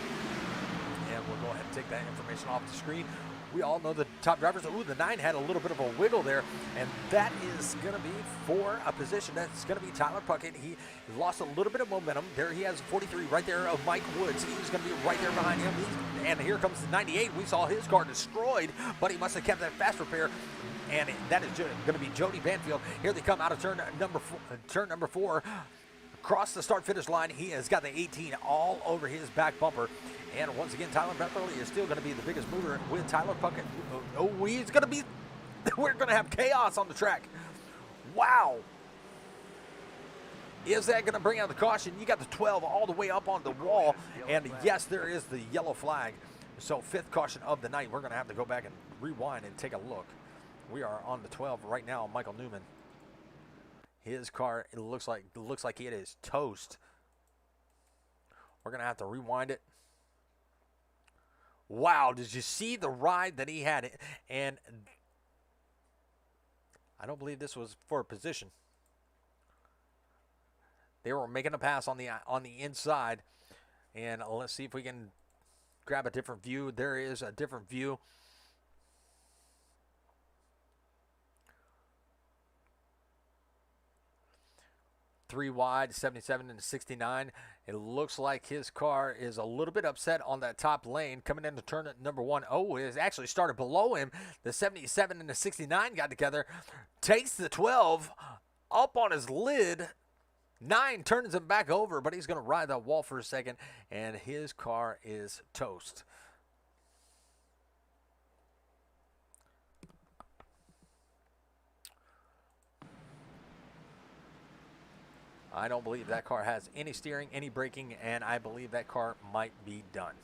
And we'll go ahead and take that information off the screen. We all know the top drivers. Ooh, the 9 had a little bit of a wiggle there, and that is going to be for a position. That's going to be Tyler Puckett. He lost a little bit of momentum. There he has 43 right there of Mike Woods. He's going to be right there behind him. And here comes the 98. We saw his car destroyed, but he must have kept that fast repair. And that is going to be Jody Banfield. Here they come out of turn number 4. Across the start-finish line, he has got the 18 all over his back bumper. And once again, Tyler Beverly is still going to be the biggest mover with Tyler Puckett. Oh, he's going to be, we're going to have chaos on the track. Wow. Is that going to bring out the caution? You got the 12 all the way up on the wall. And yes, there is the yellow flag. So 5th caution of the night. We're going to have to go back and rewind and take a look. We are on the 12 right now, Michael Newman. His car, it looks like it is toast. We're going to have to rewind it. Wow, did you see the ride that he had? And I don't believe this was for a position. They were making a pass on the inside. And let's see if we can grab a different view. There is a different view. Three wide, 77 and 69. It looks like his car is a little bit upset on that top lane coming into turn number 1. Oh, it actually started below him. The 77 and the 69 got together. Takes the 12 up on his lid. 9 turns him back over, but he's going to ride that wall for a second, and his car is toast. I don't believe that car has any steering, any braking, and I believe that car might be done.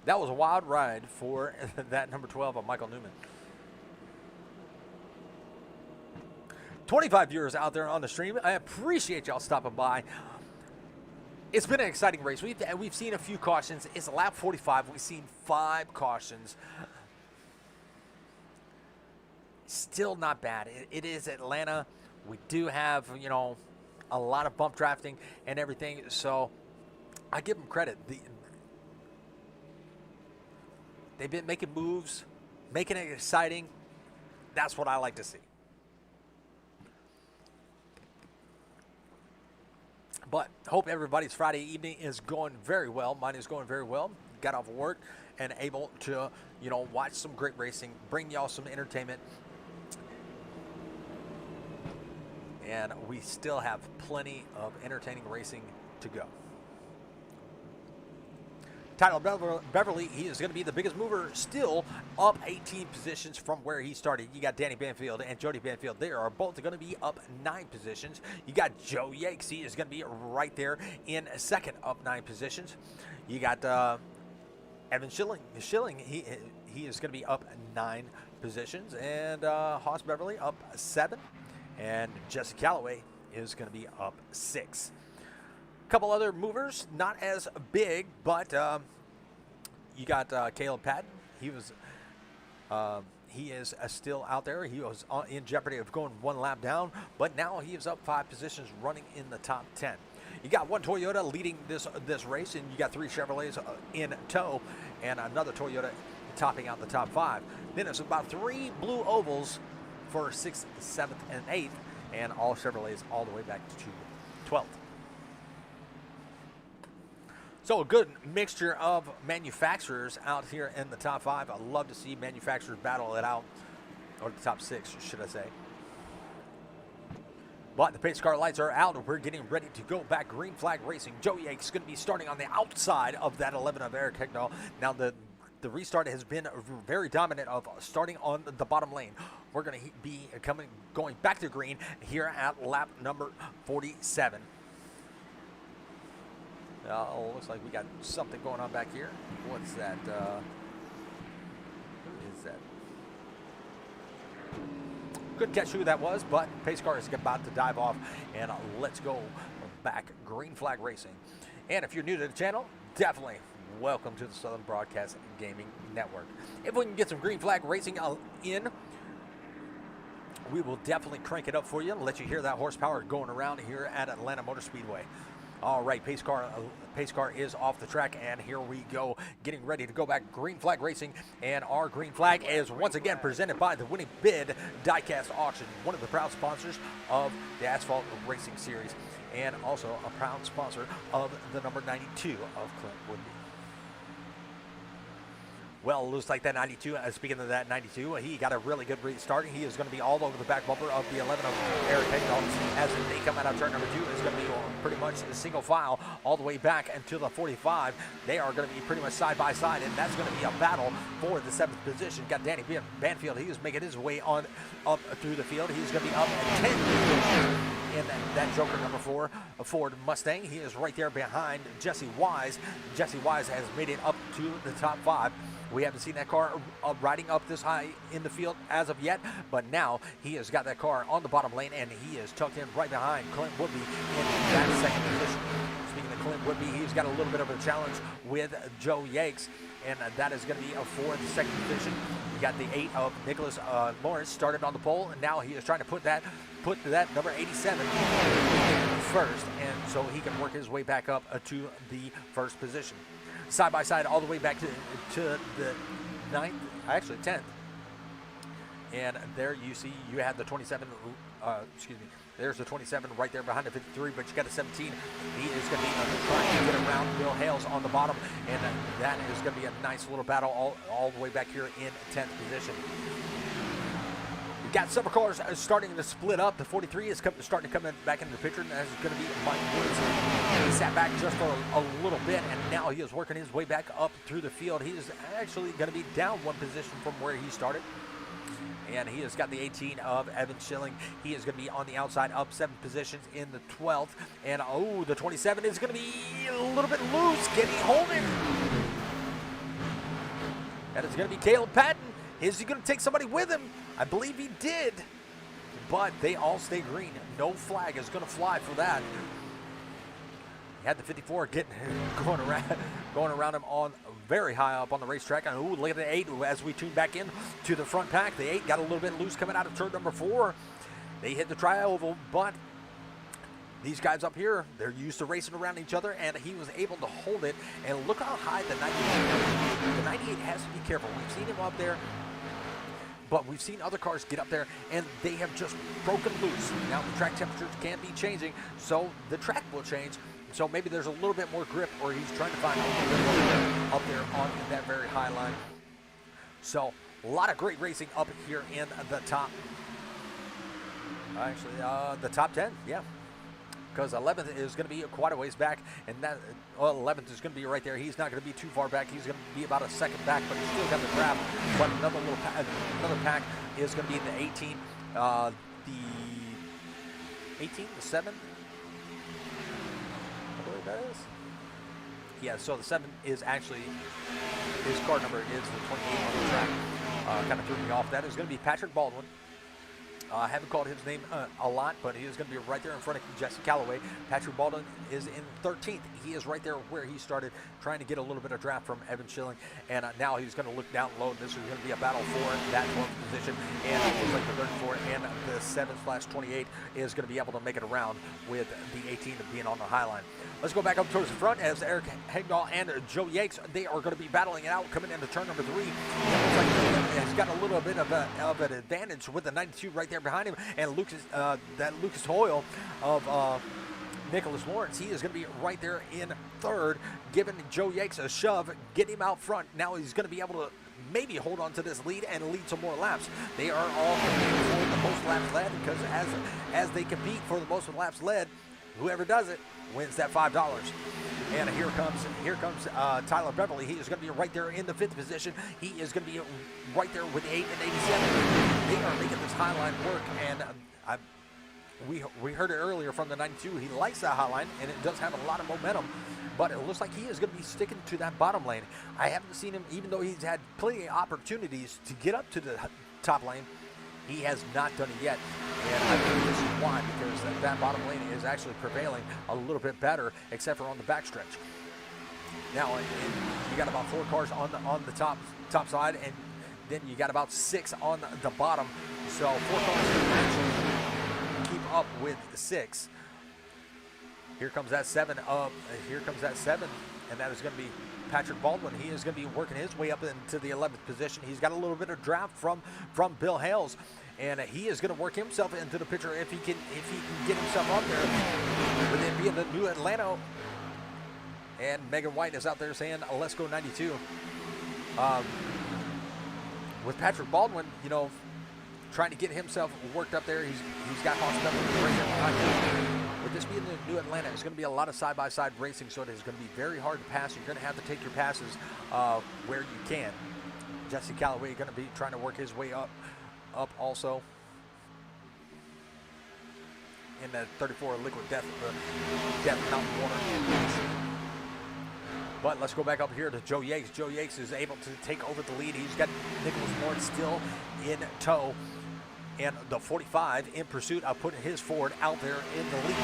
That was a wild ride for that number 12 of Michael Newman. 25 viewers out there on the stream. I appreciate y'all stopping by. It's been an exciting race. We've seen a few cautions. It's lap 45. We've seen 5 cautions. Still not bad. It is Atlanta. We do have, a lot of bump drafting and everything. So I give them credit. They've been making moves, making it exciting. That's what I like to see. But hope everybody's Friday evening is going very well. Mine is going very well. Got off work and able to, watch some great racing, bring y'all some entertainment. And we still have plenty of entertaining racing to go. Tyler Beverly, he is going to be the biggest mover, still up 18 positions from where he started. You got Danny Banfield and Jody Banfield. They are both going to be up 9 positions. You got Joe Yakes. He is going to be right there in second, up 9 positions. You got Evan Schilling. He is going to be up 9 positions. And Haas Beverly up 7. And Jesse Calloway is going to be up 6. A couple other movers, not as big, but you got Caleb Patton. He is still out there. He was in jeopardy of going 1 lap down, but now he is up 5 positions, running in the top 10. You got 1 Toyota leading this race, and you got 3 Chevrolets in tow, and another Toyota topping out the top 5. Then it's about 3 blue ovals for 6th, 7th, and 8th, and all Chevrolets all the way back to 12th. So a good mixture of manufacturers out here in the top 5. I love to see manufacturers battle it out, or the top 6, should I say. But the pace car lights are out, and we're getting ready to go back. Green flag racing. Joey Yates is going to be starting on the outside of that 11 of Eric Hegdahl. Now the restart has been very dominant of starting on the bottom lane. We're going to be going back to green here at lap number 47. Looks like we got something going on back here. What's that? Who is that? Couldn't catch who that was, but pace car is about to dive off, and let's go back. Green flag racing. And if you're new to the channel, definitely welcome to the Southern Broadcast Gaming Network. If we can get some green flag racing in, we will definitely crank it up for you and let you hear that horsepower going around here at Atlanta Motor Speedway. All right, pace car is off the track, and here we go, getting ready to go back. Green Flag Racing, and our green flag is once again presented by the Winning Bid Diecast Auction, one of the proud sponsors of the Asphalt Racing Series, and also a proud sponsor of the number 92 of Clint Woodby. Well, it looks like that 92, speaking of that 92, he got a really good restart. He is going to be all over the back bumper of the 11 of Eric Hegdahl as they come out of turn number 2. It's going to be pretty much a single file all the way back until the 45. They are going to be pretty much side by side, and that's going to be a battle for the 7th position. Got Danny Banfield. He is making his way on up through the field. He's going to be up at 10 in that Joker number 4, a Ford Mustang. He is right there behind Jesse Wise. Jesse Wise has made it up to the top 5. We haven't seen that car riding up this high in the field as of yet, but now he has got that car on the bottom lane, and he is tucked in right behind Clint Woodby in that 2nd position. Speaking of Clint Woodby, he's got a little bit of a challenge with Joe Yakes, and that is going to be for the 2nd position. You got the 8 of Nicholas Lawrence started on the pole, and now he is trying to put that number 87 first, and so he can work his way back up to the 1st position. Side by side all the way back to the 9th, actually 10th. And there you see you have the 27, there's the 27 right there behind the 53, but you got a 17. He is going to be trying to get around Bill Hales on the bottom, and that is going to be a nice little battle all the way back here in 10th position. Got several cars starting to split up. The 43 is starting to come back into the picture, and that's going to be Mike Woods. He sat back just a little bit, and now he is working his way back up through the field. He is actually going to be down 1 position from where he started. And he has got the 18 of Evan Schilling. He is going to be on the outside, up 7 positions in the 12th. And, oh, the 27 is going to be a little bit loose. Can he hold it? That is going to be Caleb Patton. Is he going to take somebody with him? I believe he did, but they all stay green. No flag is going to fly for that. He had the 54 going around him on very high up on the racetrack. And ooh, look at the 8 as we tune back in to the front pack. The 8 got a little bit loose coming out of turn number 4. They hit the tri-oval, but these guys up here, they're used to racing around each other, and he was able to hold it. And look how high the 98 is. The 98 has to be careful. We've seen him up there, but we've seen other cars get up there, and they have just broken loose. Now the track temperatures can be changing, so the track will change. So maybe there's a little bit more grip, or he's trying to find a little bit more grip up there on that very high line. So a lot of great racing up here in the top. Actually, the top 10, yeah. Because 11th is going to be quite a ways back, and that 11th is going to be right there. He's not going to be too far back. He's going to be about a 2nd back, but he's still got the grab. But another pack is going to be in the 18, the 18, the 7. I believe that is. Yeah, so the 7 is actually, his car number is the 28 on the track. Kind of threw me off. That is going to be Patrick Baldwin. I haven't called his name a lot, but he is going to be right there in front of Jesse Calloway. Patrick Baldwin is in 13th. He is right there where he started, trying to get a little bit of draft from Evan Schilling. And now he's going to look down low. This is going to be a battle for that 12th position. And it looks like the 34 and the 7/28 is going to be able to make it around with the 18 being on the high line. Let's go back up towards the front as Eric Hegdahl and Joe Yakes, they are going to be battling it out coming into turn number 3. It looks like he's got a little bit of an advantage with the 92 right there behind him, and Lucas Hoyle of Nicholas Lawrence, he is going to be right there in 3rd, giving Joe Yakes a shove, get him out front. Now he's going to be able to maybe hold on to this lead and lead some more laps. They are all competing for the most laps led, because as they compete for the most laps led, whoever does it wins that $5. And here comes Tyler Beverly. He is going to be right there in the 5th position. He is going to be right there with 8 and 87. They are making this high line work, and we heard it earlier from the 92. He likes that high line, and it does have a lot of momentum, but it looks like he is going to be sticking to that bottom lane. I haven't seen him, even though he's had plenty of opportunities to get up to the top lane, he has not done it yet. And I think this is why, because that bottom lane is actually prevailing a little bit better, except for on the backstretch. Now, you got about 4 cars on the top side, and then you got about 6 on the bottom. So 4 cars can actually keep up with 6. Here comes that 7 up. Here comes that 7, and that is going to be Patrick Baldwin. He is going to be working his way up into the 11th position. He's got a little bit of draft from Bill Hales, and he is going to work himself into the picture if he can get himself up there. With it being the new Atlanta, and Megan White is out there saying, "Let's go 92." With Patrick Baldwin, you know, trying to get himself worked up there. He's got Austin up right there behind him. With this being the new Atlanta, it's going to be a lot of side-by-side racing, so it is going to be very hard to pass. You're going to have to take your passes where you can. Jesse Calloway going to be trying to work his way up also in the 34 Liquid Death Mountain Water. But let's go back up here to Joe Yates. Joe Yates is able to take over the lead. He's got Nicholas Lawrence still in tow. And the 45 in pursuit of putting his Ford out there in the lead.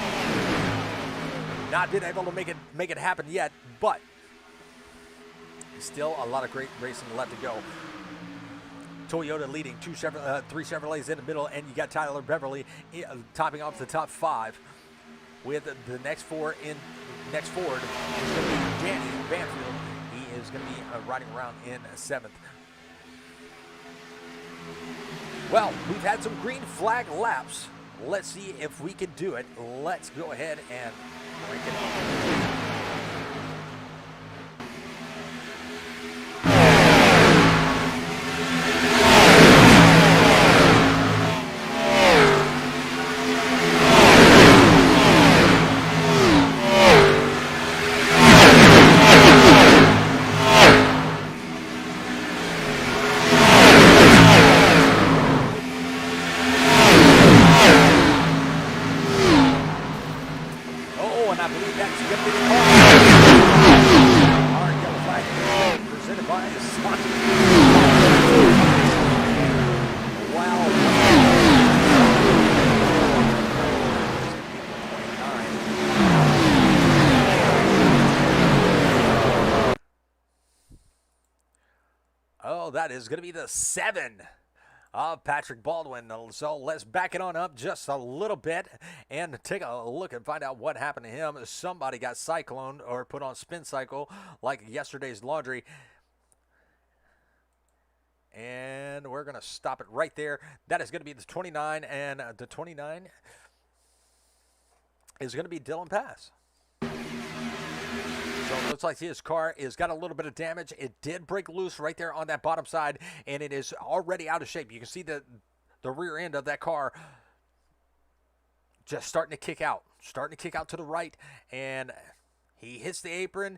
Not been able to make it happen yet, but still a lot of great racing left to go. Toyota leading, 3 Chevrolets in the middle, and you got Tyler Beverly topping off the top 5. With the next Ford is going to be Danny Banfield. He is going to be riding around in 7th. Well, we've had some green flag laps. Let's see if we can do it. Let's go ahead and break it up. That is going to be the 7 of Patrick Baldwin. So let's back it on up just a little bit and take a look and find out what happened to him. Somebody got cycloned or put on spin cycle like yesterday's laundry. And we're going to stop it right there. That is going to be the 29, and the 29 is going to be Dylan Pass. So it looks like his car has got a little bit of damage. It did break loose right there on that bottom side, and it is already out of shape. You can see the rear end of that car just starting to kick out to the right, and he hits the apron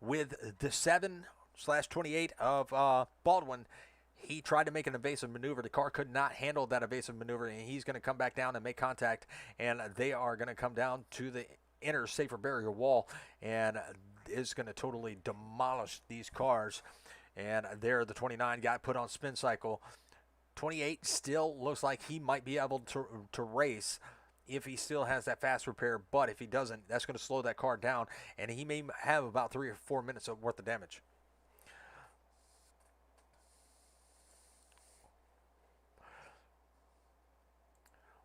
with the 7/28 of Baldwin. He tried to make an evasive maneuver. The car could not handle that evasive maneuver, and he's going to come back down and make contact, and they are going to come down to the inner safer barrier wall, and is going to totally demolish these cars. And there the 29 got put on spin cycle. 28 still looks like he might be able to race if he still has that fast repair, but if he doesn't, that's going to slow that car down, and he may have about 3 or 4 minutes of worth of damage.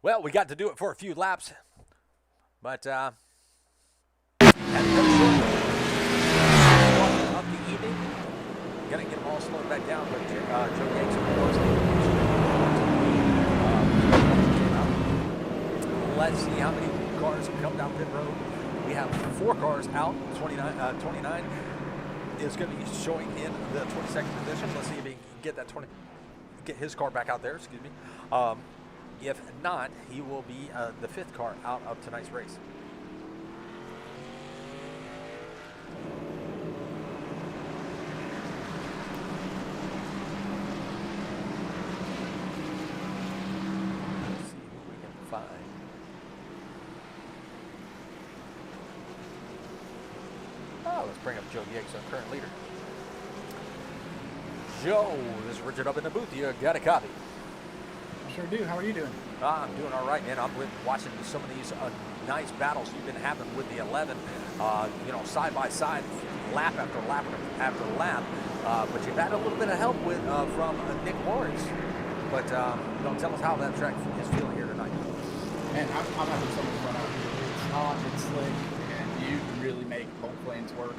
Well, we got to do it for a few laps, but of the evening, gonna get them all slowed back down. But Joe Yates, of course, let's see how many cars come down pit road. We have 4 cars out. 29 is going to be showing in the 22nd position. Let's see if he can get his car back out there. Excuse me. If not, he will be the 5th car out of tonight's race. Let's see who we can find. Oh, let's bring up Joe Yates, our current leader. Joe, this is Richard up in the booth. You got a copy? Sure do. How are you doing? I'm doing all right, man. I'm watching some of these nice battles you've been having with the 11, side by side, lap after lap after lap. But you've had a little bit of help from Nick Lawrence. But tell us how that track is feeling here tonight. Man, I'm having so much fun out here. hot, it's slick, and you can really make both lanes work.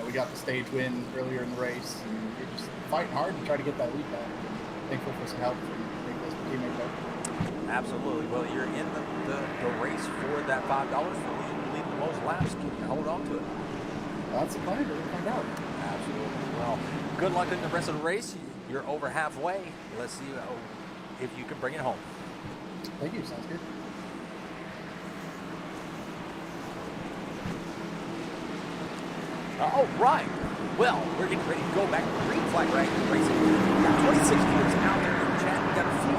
We got the stage win earlier in the race, and you're just fighting hard to try to get that lead back. Thankful for some help from Nicholas, the teammate there. Absolutely. Well, you're in the race for that $5 for leading the most laps. Hold on to it. That's the plan. We'll find out. Absolutely. Well, good luck in the rest of the race. You're over halfway. Let's see if you can bring it home. Thank you. Sounds good. All right. Well, we're getting ready to go back to the green flag racing. We got 26 teams out there in the chat. We got a few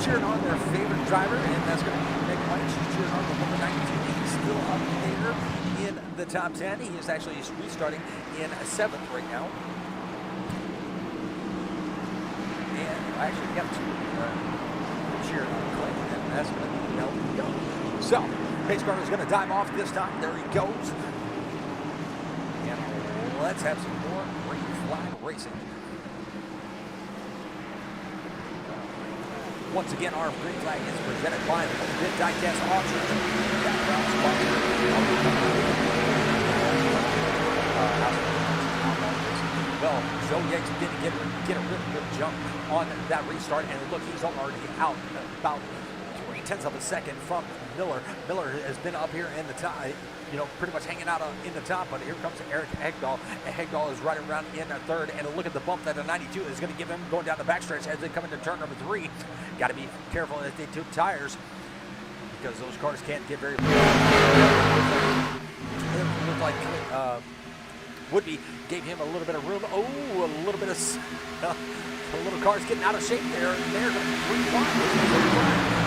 cheering on their favorite driver, and that's going to be Nick White. She's cheering on the number 92. He's still up there in the top 10. He is actually restarting in 7th right now. And actually, we got two cheering on Clay, and that's going to be Melvin Young. So, Pace Car is going to dive off this time. There he goes. Let's have some more green flag racing. Once again, our green flag is presented by the Bid Diecast Auctions. Well, Joe Yates didn't get a really good jump on that restart, and look, he's already out about 0.3 of a second from Miller. Miller has been up here in the top, pretty much hanging out in the top, but here comes Eric Hegdahl. Hegdahl is right around in 3rd, and look at the bump that a 92 is going to give him going down the backstretch as they come into turn number 3. Got to be careful as they took tires because those cars can't get very. It looked like Woodby gave him a little bit of room. Oh, a little bit of the little car's getting out of shape there. They're going to be wide.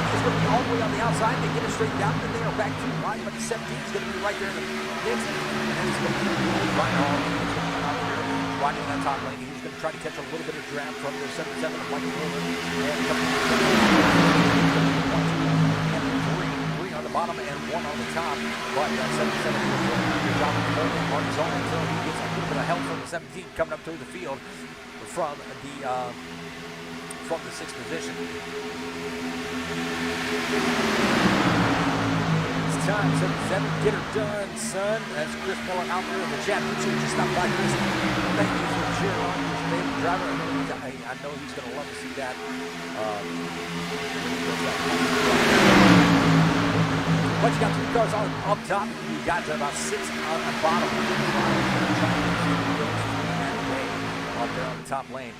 It's going to be all the way on the outside. They get it straight down, and they are back to right. But the 17 is going to be right there in the mix, and he's going to be right on. Riding that top lane. He's going to try to catch a little bit of draft from the 77 of Michael Miller. And 3 on the bottom and 1 on the top. But 77 is doing a good job of holding on his own until he gets a little bit of help from the 17 coming up through the field from the 6th position. It's time, 77, get her done, son. That's Chris Miller out there in the chat. Just stop by, Chris. Thank you for cheering on your favorite driver. I know he's going to love to see that. But you got 3 cars up top. You got about 6 on the bottom. Up there on the top lane.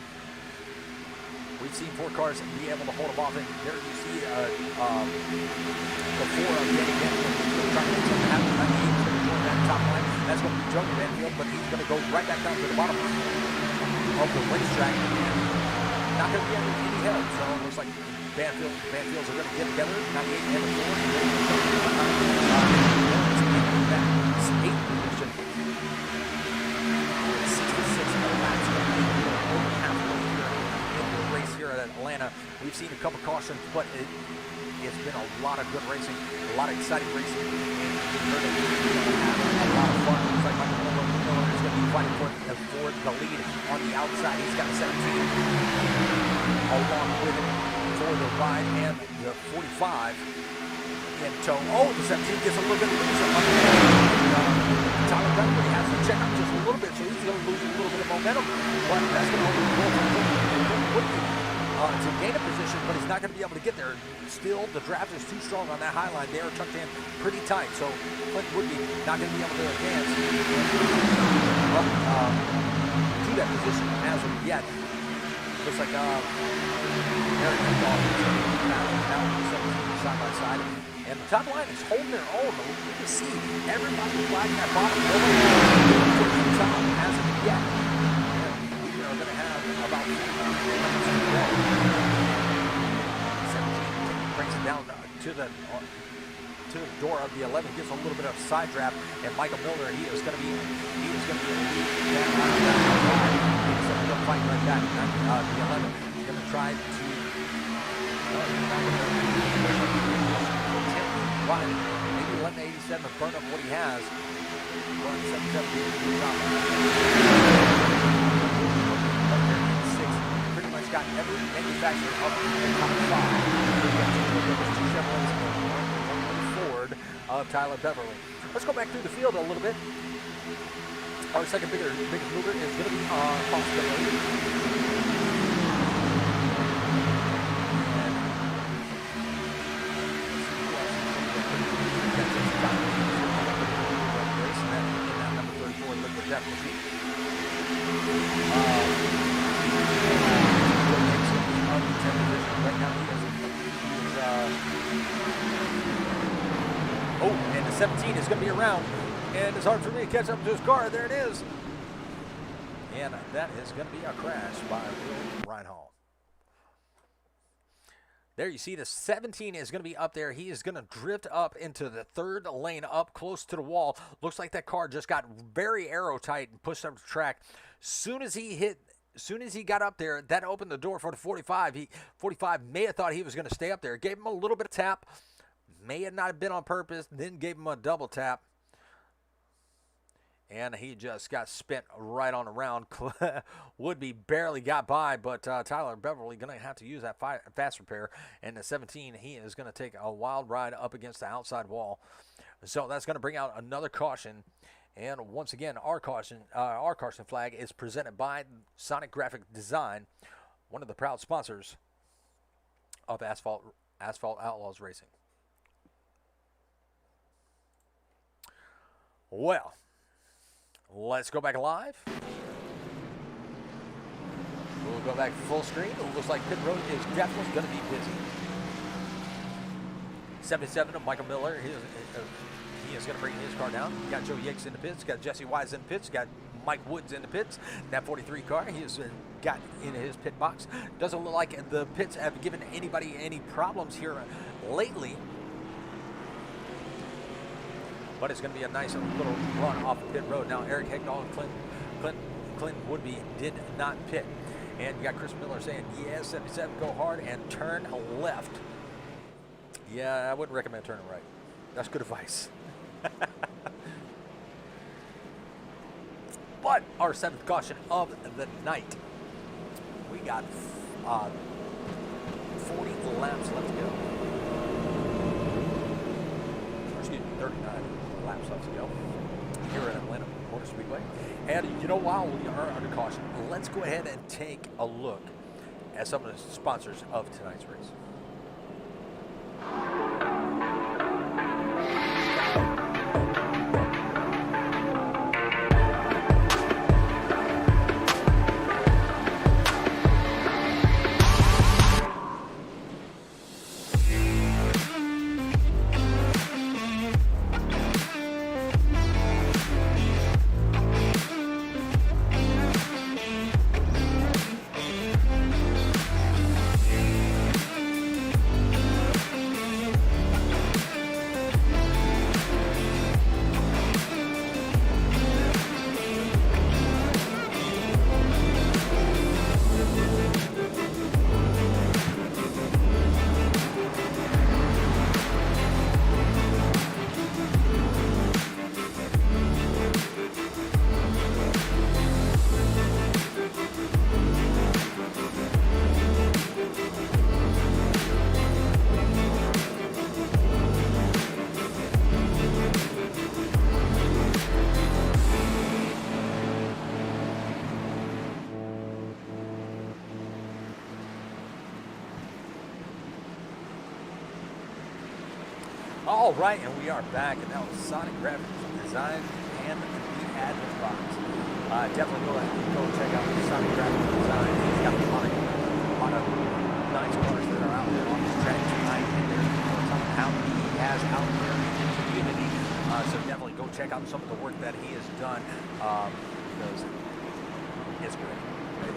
We've seen 4 cars be able to hold them off, and there you see the 4 of Danny Banfield. Trying to make something happen. 98 is going to join that top line. That's going to be Joey Banfield, but he's going to go right back down to the bottom of the racetrack. Not going to be under any help, so it looks like Banfields are going to get together. 98 and 4. That 8th position. 66 laps. Over halfway here in the race here at Atlanta. We've seen a couple cautions, but it's been a lot of good racing, a lot of exciting racing, and we've heard a lot of fun. Looks like Michael Miller is going to be fighting for the lead on the outside. He's got a 17 along with him for the ride and the 45 in tow. Oh, the 17 gets a little bit loose. Tyler Bentley has to check up just a little bit, so he's going to lose a little bit of momentum, but that's going to only go to gain a position, but he's not going to be able to get there. Still, the draft is too strong on that high line. They are tucked in pretty tight, so Clint Woodby not going to be able to advance to that position as of yet. Looks like Eric Hegdahl now side by side, and the top line is holding their own. But you can see everybody flagging that bottom to the top as of yet. And we are going to have about 17 brings it down to the door of the 11, gets a little bit of side draft, and Michael Miller, he is going to be in the lead down he's going to fight like that. The 11 is going to try to run maybe 1187 and burn up what he has. 177 pretty much got every manufacturer up in the top 5. We've got 2 Chevrolets and 1 Ford. of Tyler Beverly. Let's go back through the field a little bit. Our second biggest mover is going to be Possibility. Oh, and the 17 is going to be around, and it's hard for me to catch up to his car. There it is. And that is going to be a crash by Will Reinhall. There you see the 17 is going to be up there. He is going to drift up into the third lane up close to the wall. Looks like that car just got very aero tight and pushed up the track. Soon as he got up there, that opened the door for the 45. 45 may have thought he was going to stay up there. Gave him a little bit of tap. May have not been on purpose. Then gave him a double tap. And he just got spent right on the round. Would-be barely got by, but Tyler Beverly going to have to use that fast repair. And the 17, he is going to take a wild ride up against the outside wall. So that's going to bring out another caution. And once again, our caution flag is presented by Sonic Graphic Design, one of the proud sponsors of Asphalt Outlaws Racing. Well, let's go back live. We'll go back full screen. It looks like pit road is definitely going to be busy. 77 of Michael Miller. He is going to bring his car down. You got Joe Yates in the pits. Got Jesse Wise in the pits. Got Mike Woods in the pits. That 43 car he has got in his pit box. Doesn't look like the pits have given anybody any problems here lately. But it's going to be a nice little run off the pit road. Now, Eric Hegdahl and Clinton Woodby did not pit. And you got Chris Miller saying, yeah, 77, go hard and turn left. Yeah, I wouldn't recommend turning right. That's good advice. But our seventh caution of the night. We got 40 laps left to go. Or excuse me, 39 laps left to go here at Atlanta Motor Speedway. And you know, while we are under caution, let's go ahead and take a look at some of the sponsors of tonight's race. All right, and we are back, and that was Sonic Graphic Design and the admin box. Definitely go check out Sonic Graphic Design. He's got a lot of nice cars that are out there on the track tonight, and there's how he has out there in the community. So definitely go check out some of the work that he has done, because it's great.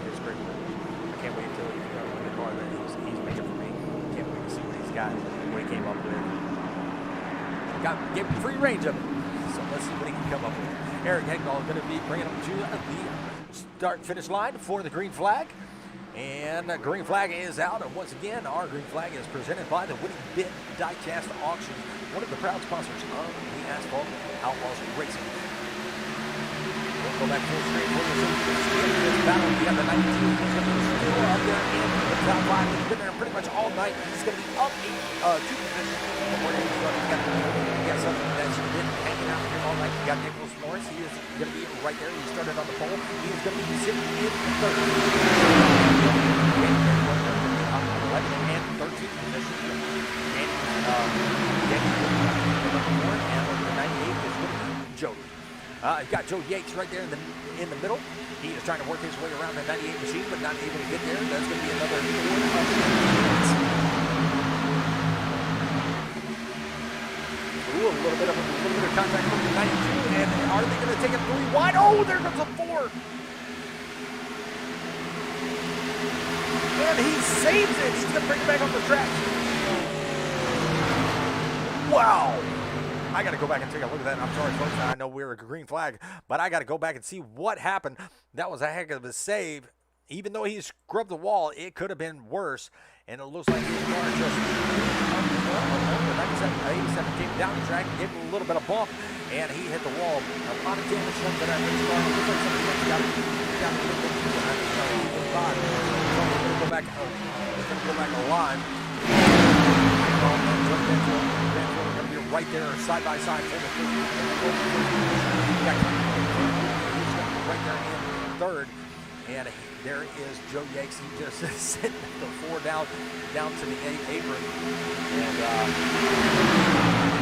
It's great work. I can't wait until you know the car that he's making for me. Can't wait to see what he's got, what he came up with. Gave him free range of it. So let's see what he can come up with. Eric Hegdahl is going to be bringing him to the start-finish line for the green flag. And the green flag is out. And once again, our green flag is presented by the Winning Bit Diecast Auction, one of the proud sponsors of the Asphalt Outlaws Racing. We'll go back full screen for this battle. We have the 19. He's going to be still up there in the top 5. He's been there pretty much all night. He's going to be up 2 positions. But we're going to got some all night. You got Nicholas Morris. He is going to be right there. He started on the pole. He is going to be sitting in third. 11 and 13 position. And number 4, and the 98 is going to be Jody. You got Joe Yates right there in the middle. He is trying to work his way around the 98 machine, but not able to get there. That's going to be another 4 Ooh, a little bit of contact from the 92, and are they going to take it 3 wide? Oh, there comes a 4. And he saves it. He's going to bring it back on the track. Wow. I got to go back and take a look at that. I'm sorry, folks. I know we're a green flag, but I got to go back and see what happened. That was a heck of a save. Even though he scrubbed the wall, it could have been worse. And it looks like his car just the 87 came down the track, gave him a little bit of bump, and he hit the wall. A lot of damage done to that race car. It looks like somebody else got it. Go back. It's going to go back alive. Going to be right there, side by side. He's right there in third. And there is Joe Yates. He just sitting the 4 down to the apron. And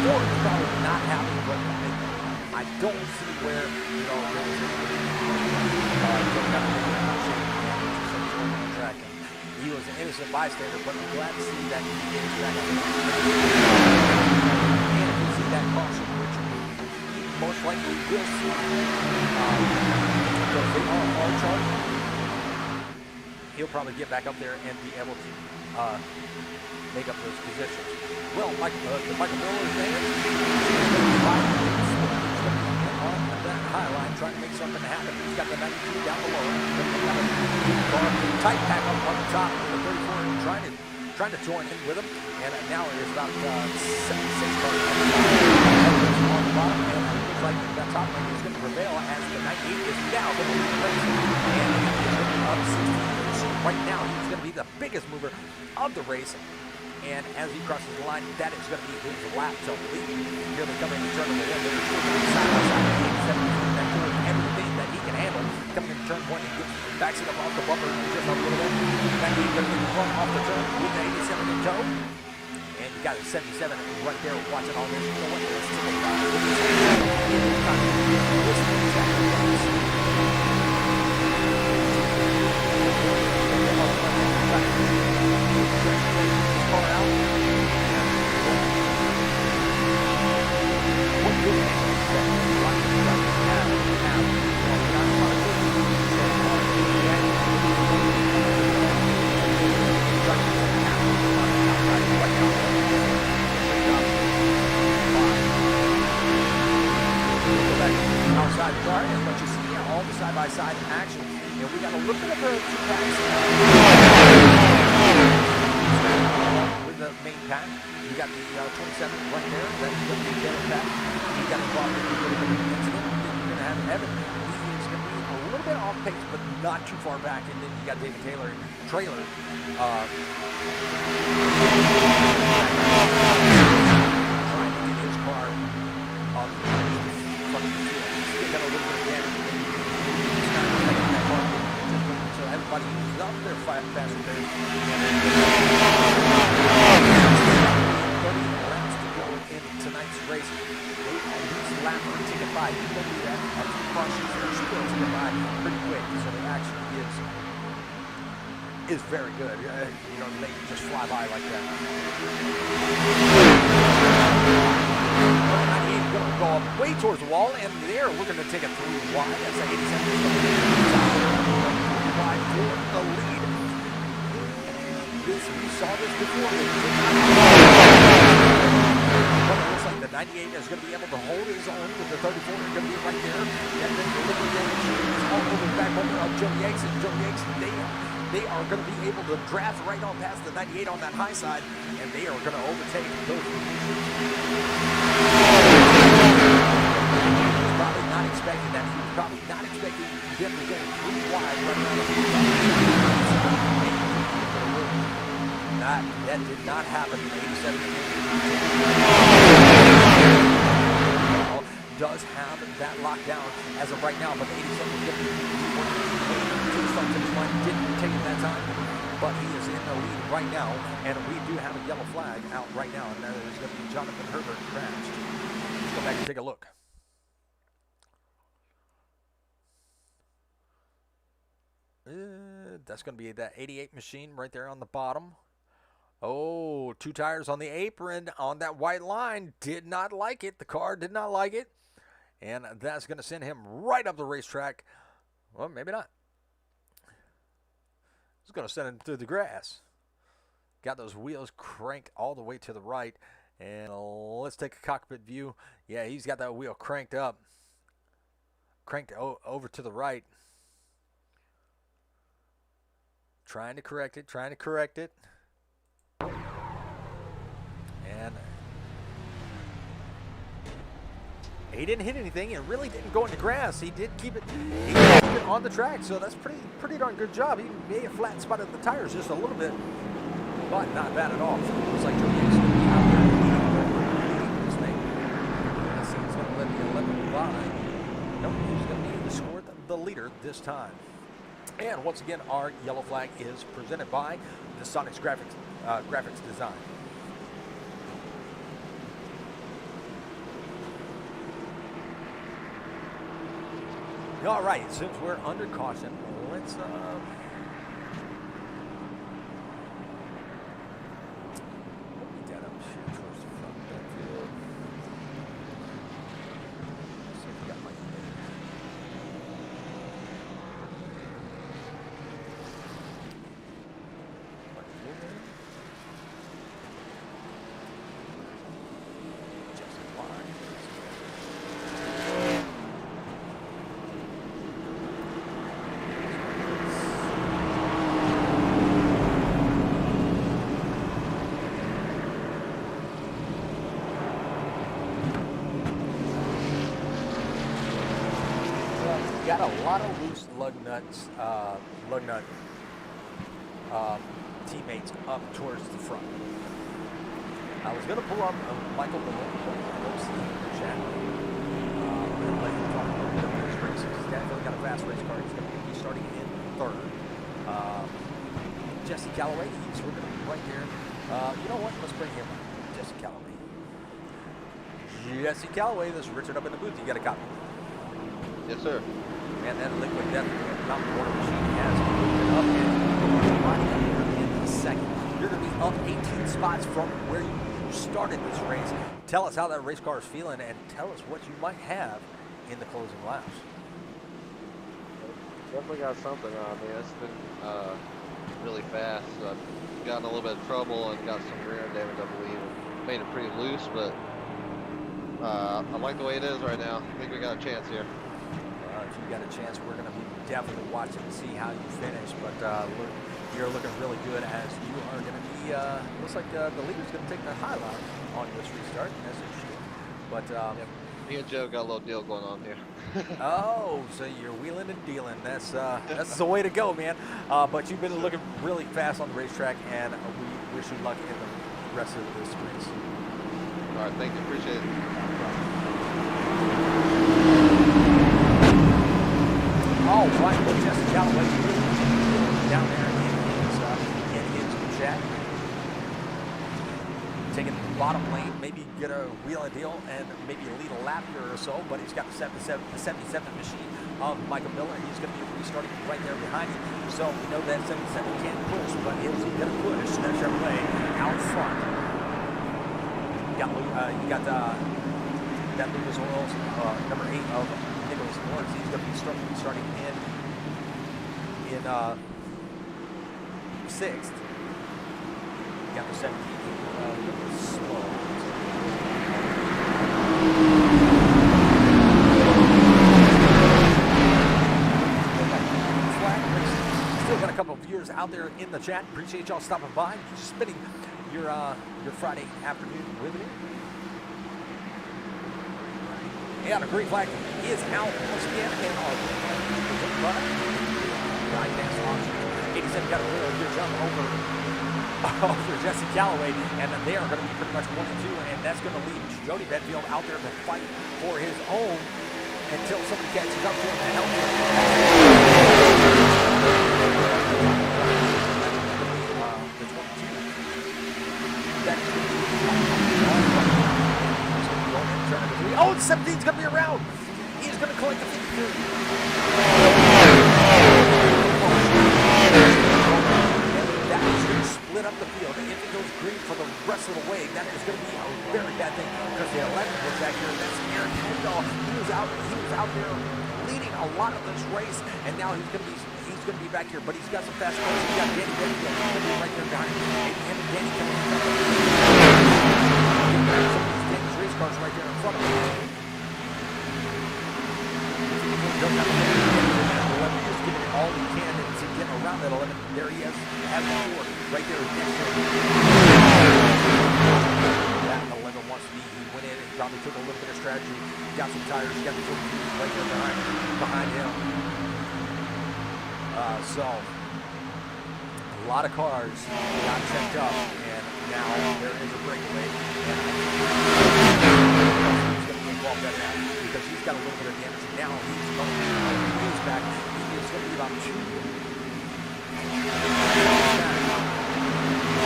4 is probably not happy, but I don't see where, there was track. He was an innocent bystander, but I'm glad to see that he is back on the and if you see that caution, which he most likely will see, because they are charged. He'll probably get back up there and be able to make up those positions. Well, the Michael Miller van on that high line trying to make something happen. He's got the 92 down below. He's got a tight pack up on the top of the 34 trying to join in with him. And now it is about 6 cars on the bottom. And it looks like that top lane is going to prevail as the 98 is now going to be racing. And he's going to be up 16. Right now, he's going to be the biggest mover of the race. And as he crosses the line, that is going to be his lap to lead. Here they come in to turn of the one. They're side by side. 87 that doing everything that he can handle. Coming in turn 1 and backs it up off the bumper just a little bit. That he's going to be run off the turn with the 87 in tow. And you got a 77 right there watching all this. You know what? Let's take a ride. Outside the car, and what you see all the side-by-side action. And we got a little bit of a two-pack with the main pack. You got the 27 right there. That's going to be the pack. You got involved in a little bit of an incident. You're going to have Evan. He's going to be a little bit off pace, but not too far back. And then you got David Taylor, trailer. Trying to get his car up. Got a little bit of damage. So everybody is up there faster there. 30 laps to go in tonight's race. These laps are taken by. You don't do that. Our two cautions are still taken by pretty quick. So the action is very good. They just fly by like that. Going to go up way towards the wall, and there we're going to take it through wide. That's the 87 wide for the lead. We saw this before. But it looks like the 98 is going to be able to hold his own with the 34 is going to be right there. And then the little damage is all over the back over of Joe Yates, and Joe Yates, they are going to be able to draft right on past the 98 on that high side, and they are going to overtake those. Probably not expecting that. He was probably not expecting them to go too wide right around the that did not happen. 87 does have that locked down as of right now, but the 87 is going to be working to the start finish line. Didn't take it that time, but he is in the lead right now, and we do have a yellow flag out right now, and that is going to be Jonathan Herbert crashed. Let's go back and take a look. That's going to be that 88 machine right there on the bottom. Oh, 2 tires on the apron on that white line. Did not like it. The car did not like it. And that's going to send him right up the racetrack. Well, maybe not. It's going to send him through the grass. Got those wheels cranked all the way to the right. And let's take a cockpit view. Yeah, he's got that wheel cranked up. Cranked over to the right. Trying to correct it. And he didn't hit anything. It really didn't go into grass. He did keep it on the track, so that's pretty darn good job. He made a flat spot at the tires just a little bit, but not bad at all. Looks like Joey is going to be out there leading this thing. Let's see, he's going to let the 11 by. Nope, he's going to be the score the leader this time. And once again, our yellow flag is presented by the Sonics graphics design. All right, since we're under caution, let's get that up here towards the front backfield. Let's see if we got Mike there. Got a lot of loose lug nut teammates up towards the front. I was going to pull up Michael Malone, chat. And let him talk about his races. He's definitely got a fast race car. He's going to be starting in third. Jesse Calloway, we're going to be right here. You know what? Let's bring him up. Jesse Calloway. Jesse Calloway, this is Richard up in the booth. You got a copy? Yes, sir. And that liquid death mountain water machine has moved up and right in the second. You're going to be up 18 spots from where you started this race. Tell us how that race car is feeling and tell us what you might have in the closing laps. Definitely got something on me. It's been really fast. So I've gotten a little bit of trouble and got some rear end damage, I believe. And made it pretty loose, but I like the way it is right now. I think we got a chance here. If you got a chance, we're going to be definitely watching to see how you finish. But you're looking really good as you are going to be. Looks like the leader's going to take the highlight on this restart. As it should. But me and Joe got a little deal going on here. Oh, so you're wheeling and dealing. That's the way to go, man. But you've been looking really fast on the racetrack, and we wish you luck in the rest of this race. All right, thank you. Appreciate it. All right, well, Jesse Calloway down there in his chat. Taking the bottom lane, maybe get a wheel and deal and maybe lead a lap here or so, but he's got the 77 machine of Michael Miller. He's going to be restarting right there behind him. So we know that 77 can't push, but he's going to push that Chevrolet out front. You got that Lucas Oil's number 8 of Nicholas Lawrence. He's going to be starting in 6th. You got the 17. Slow. Still got a couple of viewers out there in the chat. Appreciate y'all stopping by, spending your Friday afternoon with me. And a green flag is out once again, and our broadcast launch. 87 got a real good jump over Jesse Calloway, and they are going to be pretty much 1 and 2, and that's going to leave Jody Bedfield out there to fight for his own until somebody catches up to him and helps him. The 22. That oh, and 17's going to be around. He's going to collect the 53. That is going to split up the field. If it goes green for the rest of the way, that is going to be a very bad thing because the 11 was back here. That's Aaron Kendall. He was out there leading a lot of this race, and now he's going to be back here. But he's got some fast cars. He's got Danny Benfield. He's going to be right there behind him. And Danny can some of these dangerous race cars right there in front of him. He's giving it all he can to get around that 11. There he is. Has the 4 right there next to him. That 11 wants to be. He went in and probably took a little bit of strategy. Got some tires. Got the 42 right there behind him. So a lot of cars got checked up, and now there is a breakaway. And he's going to be involved in that because he's got a little bit of damage. And now he's going to be back. He is going to be about 2.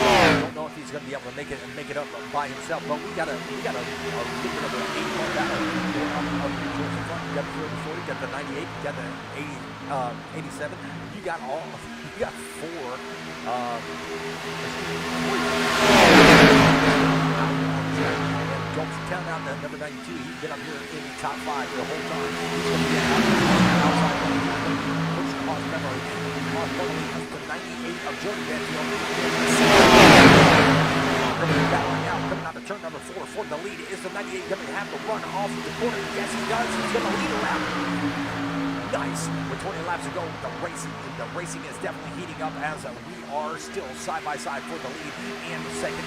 I don't know if he's going to be able to make it up by himself, but we got a little bit of an 8-car battle up here towards the front. You got the 40, got the 98, got the 87. You got 4. Don't count out that number 92. He's been up here in the top 5 the whole time. He's going to be outside. Push Cross Beverly. Cross Beverly has the 98 of Jody Banfield. Battling out, coming out of turn number 4 for the lead. Is the 98 going to have to run off the corner? Yes, he does. He's going to lead a lap. Nice. With 20 laps to go, the racing is definitely heating up as we are still side by side for the lead and the second.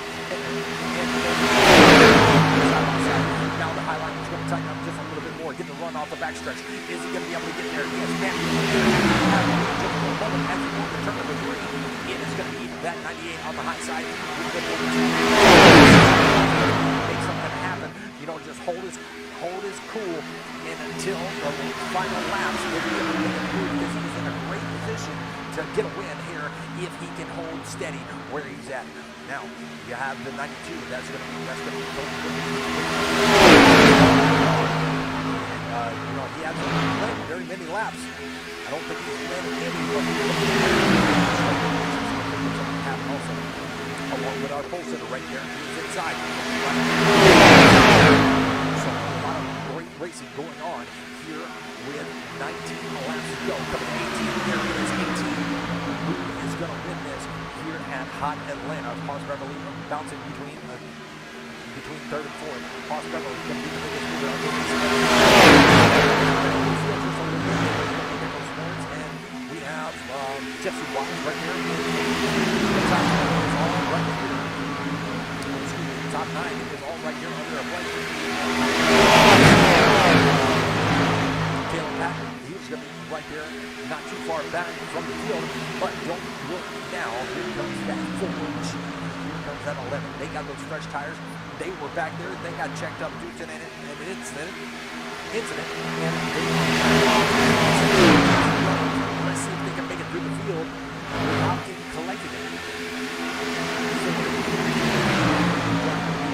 Now the high line is going to tighten up just a little bit more, get the run off the backstretch. Is he going to be able to get there? Yes, man. As he goes to turn number 3, it is going to be that 98 on the high side. Make something happen. You know, just hold his cool, and until the final laps, he'll be able to make a move because he's in a great position to get a win here if he can hold steady where he's at. Now you have the 92. That's gonna be you know, he hasn't played very many laps. I don't think he's played any. Also, along with our pole sitter right there, he's inside. So a lot of great racing going on here with 19 laps to go. Coming to 18, there it is, 18. Who is going to win this here at Hot Atlanta? Cross Beverly bouncing between 3rd and 4th. Cross Beverly going to be the biggest mover of the race. And we have Jesse Watkins right here. The top 9 is all right here. Top 9 is all right here under a plate. Caleb Patton, he's going to be right there, not too far back from the field, but don't look now. Here comes that 4. Here comes that 11. They got those fresh tires. They were back there. They got checked up due to an incident. And let's see if they can make it through the field without getting collected.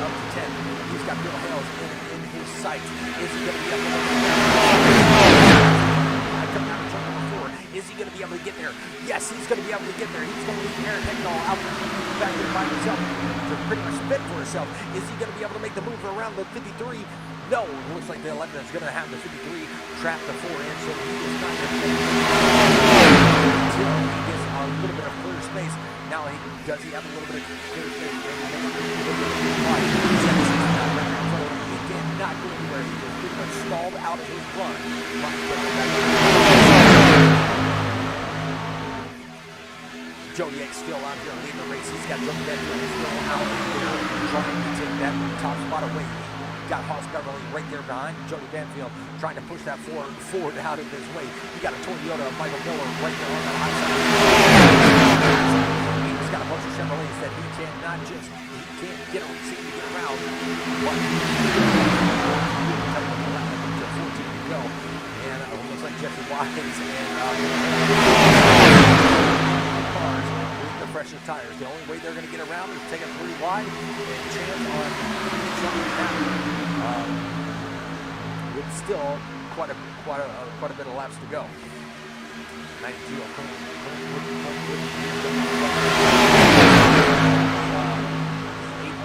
Up to 10. He's got Bill Hales in his sights. Is he going to be able to come out of turn number 4? Is he going to be able to get there? Yes, he's going to be able to get there. He's going to leave Aaron Hegdahl out back there by himself to pretty much spin for himself. Is he going to be able to make the move around the 53? No, it looks like the 11 is going to have the 53 trapped the 4 in, so he is not going to get until he gets a little bit of clear space. Now, does he have a little bit of clear space? He cannot go anywhere. He is pretty much stalled out of his run. Jodiak's still out here leading the race. He's got Jody Banfield still out there trying to take that top spot away. Got Haas Beverly right there behind Jody Banfield trying to push that forward out of his way. You got a Toyota Michael Miller right there on the high side. He's got a bunch of Chevrolets that he can't get around. But 14 to go. the tires. The only way they're going to get around is take it 3 wide and chance on something happening. With still quite a bit of laps to go. 92 with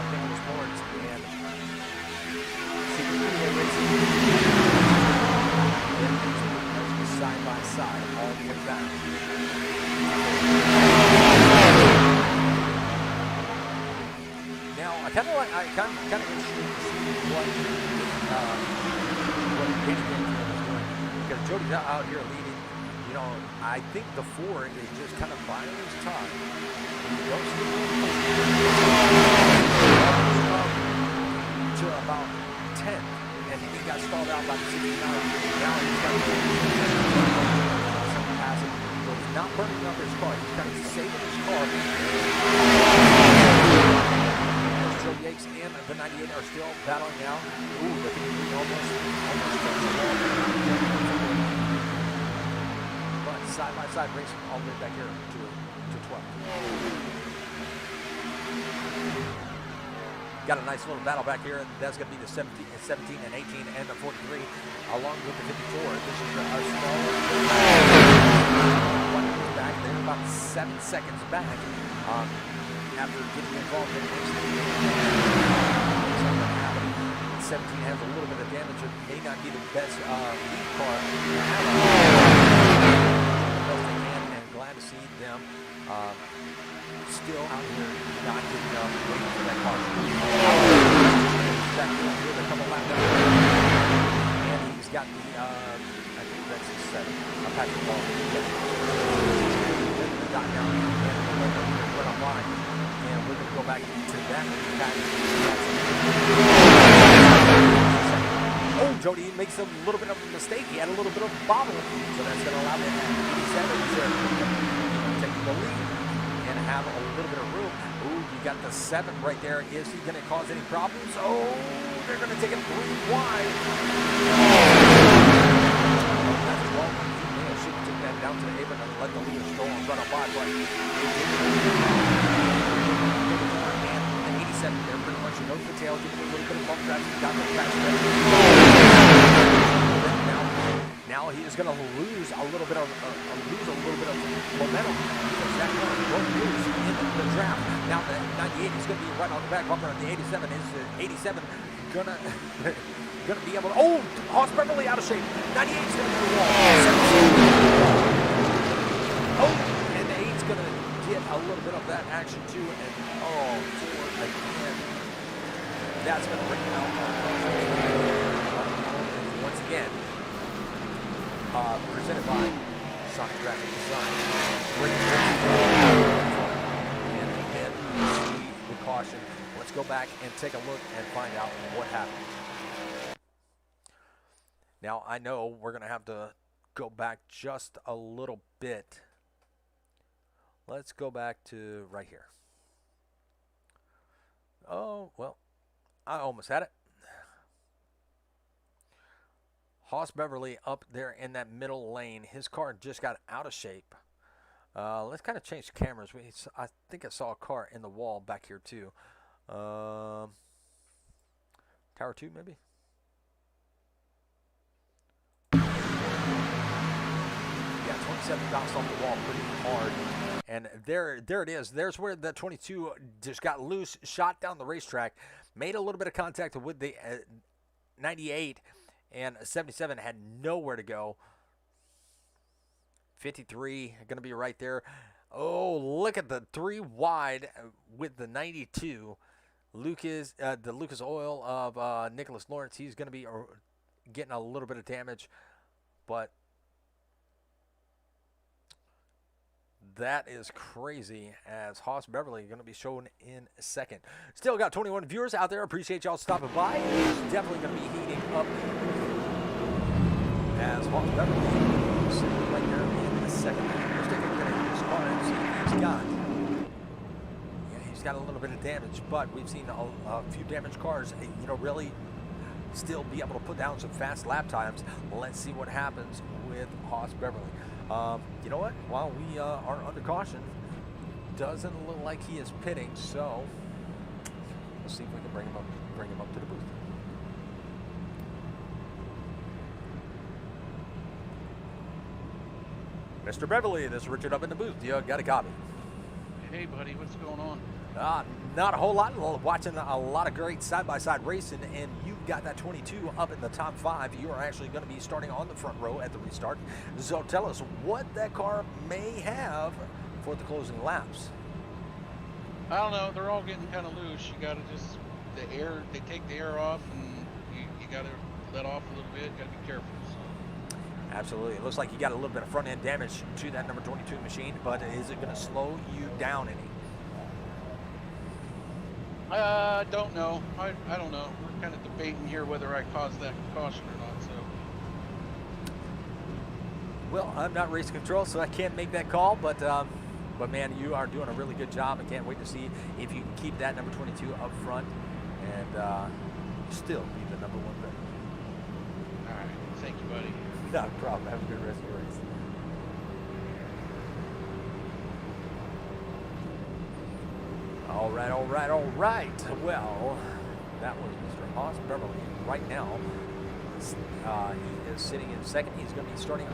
Nicholas Lawrence and Speedway Racing. Side by side, all the way back. Now, I kind of interested to see what Danny Daniels is doing, because Jody's out here leading. You know, I think the Ford is just kind of buying his time. You don't see to about 10, and he got stalled out by 69. Now he's got some passing, so he's not burning up his car. He's kind of saving his car. Joe Yates and the 98 are still battling now. Ooh, the 53 almost touched the wall. But side by side racing all the way back here to 12. Got a nice little battle back here, and that's going to be the 17 and 18 and the 43, along with the 54. This is a small one back. They're about 7 seconds back after getting involved in the 17 has a little bit of damage. It may not be the best lead car to have. And glad to see them still out here not getting up, waiting for that car. Back here, a couple laps down. And he's got the, I think that's the 7. Patrick Ball. The dot down and run on line. And we're going to go back to that. Oh, Jody makes a little bit of a mistake. He had a little bit of a bobble. So that's going to allow him 87 to take the lead and have a little bit of room. Ooh, you got the 7 right there. Is he going to cause any problems? Oh, they're going to take it 3 wide. That's wrong. He should have took that down to the apron and let the leader go and run on by. But and the 87 there pretty much nose to tail, giving a little bit of bump traffic. Got the crash. Now he is going to lose a little bit of momentum because that car broke loose in the draft. Now the 98 is going to be right on the back bumper. The 87 is 87 gonna be able to. Oh, Hoss Beverly out of shape. 98 is going to go to the wall. Oh, and the 8's going to get a little bit of that action too. And Ford again. That's going to bring it out once again. Presented by Sonic Graphic Design. And again, see the caution. Let's go back and take a look and find out what happened. Now, I know we're going to have to go back just a little bit. Let's go back to right here. Oh, well, I almost had it. Hoss Beverly up there in that middle lane. His car just got out of shape. Let's kind of change the cameras. I think I saw a car in the wall back here too. Tower 2 maybe? Yeah, 27 bounced off the wall pretty hard. And there it is. There's where the 22 just got loose, shot down the racetrack, made a little bit of contact with the 98. And 77 had nowhere to go. 53 going to be right there. Oh, look at the 3 wide with the 92. Lucas, the Lucas Oil of Nicholas Lawrence. He's going to be getting a little bit of damage, but that is crazy as Hoss Beverly going to be shown in second. Still got 21 viewers out there. Appreciate y'all stopping by. It's definitely going to be heating up as Hoss Beverly sitting right there in the second. Let's take a look at his car and see what he's got. Yeah, he's got a little bit of damage, but we've seen a few damaged cars, really still be able to put down some fast lap times. Let's see what happens with Hoss Beverly. You know what? While we are under caution, doesn't look like he is pitting, so we'll see if we can bring him up to the booth. Mr. Beverly, this is Richard up in the booth. You got a copy? Hey, buddy, what's going on? Not a whole lot. Watching a lot of great side-by-side racing, and you've got that 22 up in the top 5. You are actually going to be starting on the front row at the restart. So tell us what that car may have for the closing laps. I don't know. They're all getting kind of loose. You got to just, the air, they take the air off, and you got to let off a little bit. Got to be careful. So. Absolutely. It looks like you got a little bit of front-end damage to that number 22 machine, but is it going to slow you down any? Don't know. I don't know. We're kind of debating here whether I caused that caution or not. So. Well, I'm not race control, so I can't make that call, but man, you are doing a really good job. I can't wait to see if you can keep that number 22 up front and still be the number 1 pick. All right. Thank you, buddy. Not a problem. Have a good rest of your race. All right. Well, that was Mr. Haas Beverly. Right now, he is sitting in second. He's going to be starting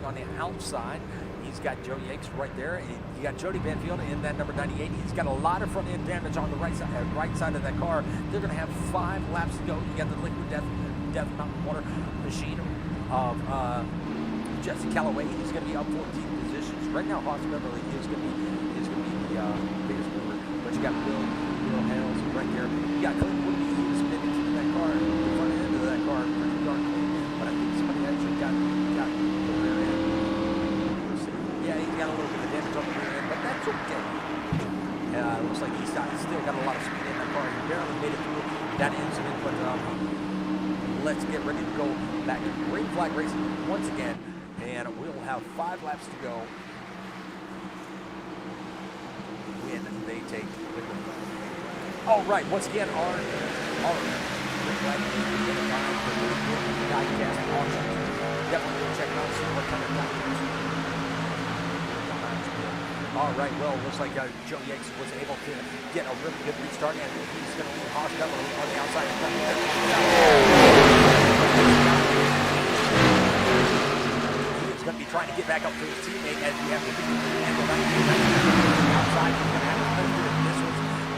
on the outside. He's got Joe Yakes right there. You got Jody Banfield in that number 98. He's got a lot of front-end damage on the right side of that car. They're going to have 5 laps to go. You got the Liquid Death Mountain Water machine of Jesse Callaway. He's going to be up 14 positions. Right now, Haas Beverly is going to be the biggest mover. But you got Bill Hales right there. You got Clint Woodby. He was spinning into that car, the front end of that car, pretty darn clean. But I think somebody actually got the rear end. Yeah, he got a little bit of damage on the rear end, but that's okay. Looks like he's still got a lot of speed in that car. He barely made it through that incident, but let's get ready to go back to green flag racing once again, and we'll have 5 laps to go when they take the green flag. All right, once again, our green flag is identified for the diecast auction. Definitely go check it out, see what kind of diecast. All right, well, looks like Joe Yakes was able to get a really good restart, and he's going to leave Haas Beverly on the outside. He's going to be trying to get back up to his teammate as we have to handle that. Outside, he's going to have to do this.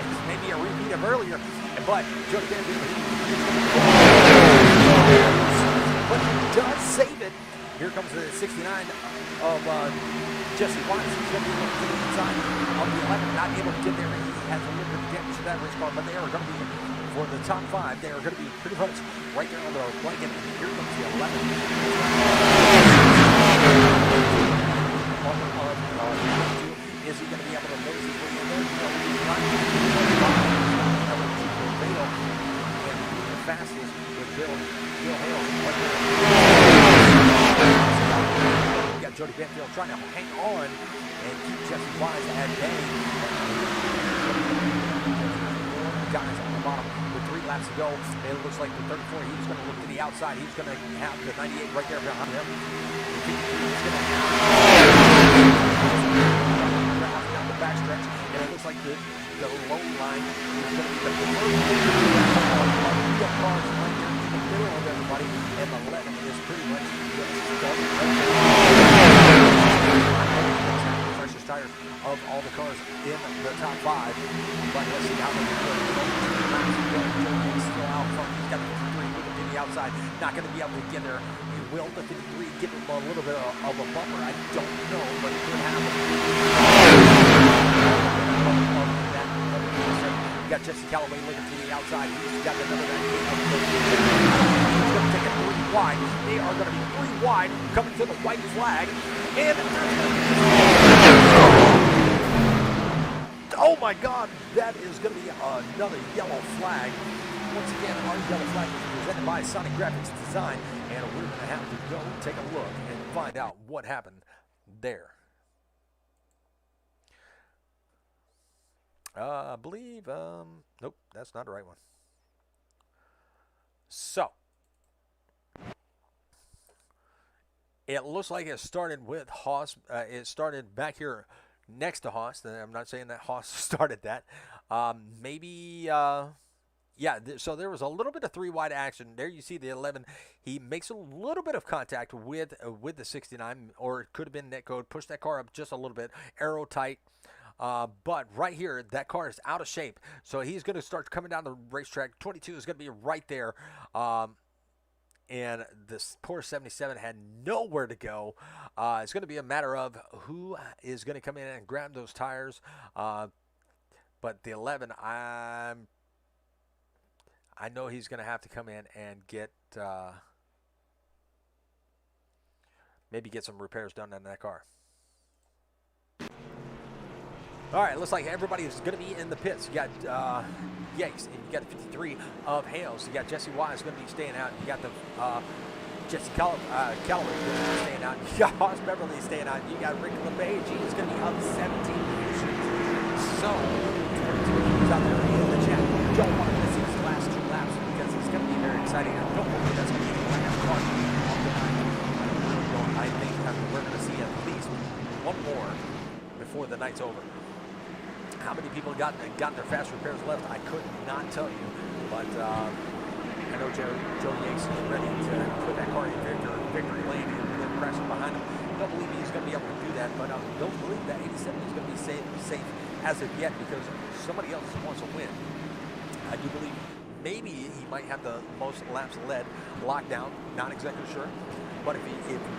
This may be a repeat of earlier, but Joe Banfield, but he does save it. Here comes the 69 of Jesse Watts. He's going to be looking to the inside of the 11, not able to get there. He has a little bit of damage to that race car, but they are going to be, for the top 5, they are going to be pretty much right there on the blanket. Here comes the 11. Is he going to be able to nose his way in there? No, he's not. And the fastest with Bill Hale. We got Jody Banfield trying to hang on and keep Jesse Wise at bay. Guys on the bottom with 3 laps to go. It looks like the 34, he's going to look to the outside. He's going to have the 98 right there behind him. He's going to down the backstretch, and it looks like the low line is going to be the first cars right there in the middle of everybody, and the 11 is pretty much freshest tires of all the cars in the top 5. But let's see how they do. He's still out front. He's got the 53 moving to the outside. Not going to be able to get there. Will the 53 give him a little bit of a bumper? I don't know, but it could happen. You got Jesse Callaway looking to the outside. He's got another 98. He's going to take it 3 wide. They are going to be 3 wide coming to the white flag. And oh my God, that is going to be another yellow flag. Once again, our yellow flag is presented by Sonic Graphics Design, and we're going to have to go take a look and find out what happened there. I believe, nope, that's not the right one. So, it looks like it started with Haas. It started back here next to Haas. I'm not saying that Haas started that. Maybe, yeah, so there was a little bit of three wide action. There you see the 11. He makes a little bit of contact with the 69, or it could have been netcode. Push that car up just a little bit, aero tight. But right here, that car is out of shape. So he's going to start coming down the racetrack. 22 is going to be right there. And this poor 77 had nowhere to go. It's going to be a matter of who is going to come in and grab those tires. But the 11, I know he's going to have to come in and get maybe get some repairs done on that car. All right, looks like everybody is going to be in the pits. You got Yakes, and you got 53 of Hales. You got Jesse Wise going to be staying out. You got the Jesse Callaway going to be staying out. You got Haas Beverly staying out. You got Rick LeBay. He is going to be up 17 positions. So, 22 is out there in the chat. You don't want to miss these last 2 laps because it's going to be very exciting. I don't believe that's going to be the last car on the night. I think we're going to see at least one more before the night's over. How many people got their fast repairs left, I could not tell you. But I know Joe Yates is ready to put that car in victory lane and then crashing behind him. Don't believe he's going to be able to do that, but don't believe that 87 is going to be safe as of yet because somebody else wants to win. I do believe maybe he might have the most laps led lockdown, not exactly sure. But if he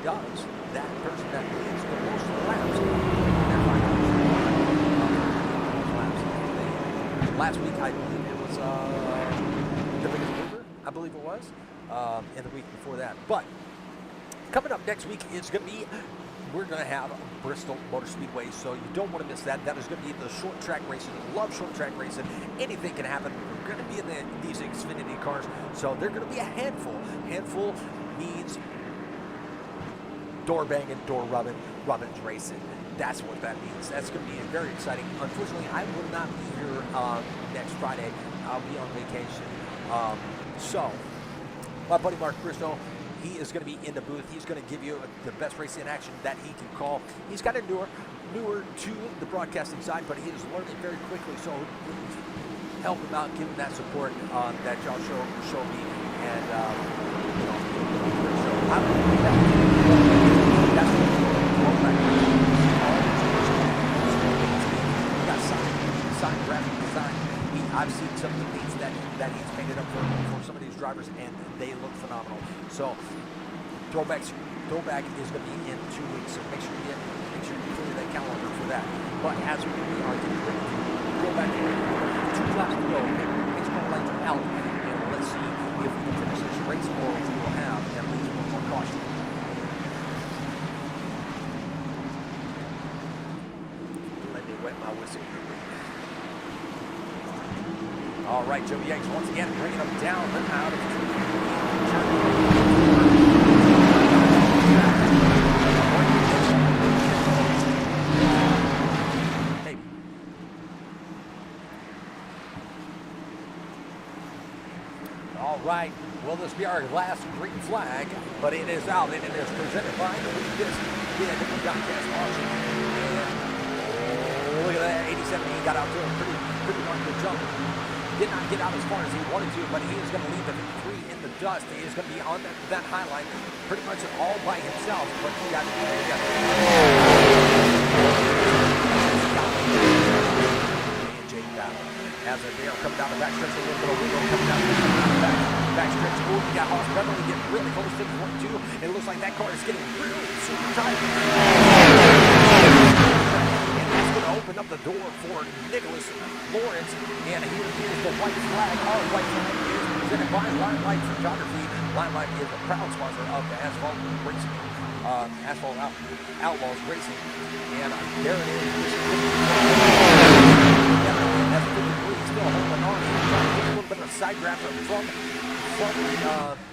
does, that person that leads the most laps, last week, I believe it was the biggest mover, I believe it was, and the week before that. But coming up next week is going to be, we're going to have Bristol Motor Speedway, so you don't want to miss that. That is going to be the short track racing. Love short track racing. Anything can happen. We're going to be in these Xfinity cars, so they're going to be a handful. Handful means door banging, door rubbing, rubbing's racing. That's what that means. That's going to be very exciting. Unfortunately, I will not be here next Friday. I'll be on vacation. So, my buddy Mark Bristow, he is going to be in the booth. He's going to give you the best racing action that he can call. He's kind of newer to the broadcasting side, but he is learning very quickly. So, help him out, give him that support that y'all show me, and you know, I will do that. That's what sign, graphic design. I've seen some of the paints that he's painted up for some of these drivers, and they look phenomenal. So, throwback is going to be in 2 weeks. So make sure you clear that calendar for that. But as we are getting ready to go back to 2 laps to go, make sure the lights are out, and let's see if we can finish this race or if we will have at least one more caution. Let me wet my whistle. All right, Joey Yanks once again bringing them down out of the maybe. All right, will this be our last green flag? But it is out, and it is presented by this broadcast auction. And look at that, 87. He got out to a pretty darn good jump. Did not get out as far as he wanted to, but he is going to leave the 53 in the dust. He is going to be on that high line pretty much all by himself. But he got and Jake battle. As they are coming down the backstretch, a little bit of wiggle coming down the backstretch. Oh, you got Haas Beverly getting really close to the 22. It looks like that car is getting really super tight. Open up the door for Nicholas Lawrence, and here is the white flag. Our white flag is presented by Limelight Photography. Limelight is a proud sponsor of the Asphalt Racing, Asphalt Outlaws Racing, and there it is. That's 53 still holding on. He's trying to get a little bit of a side grab from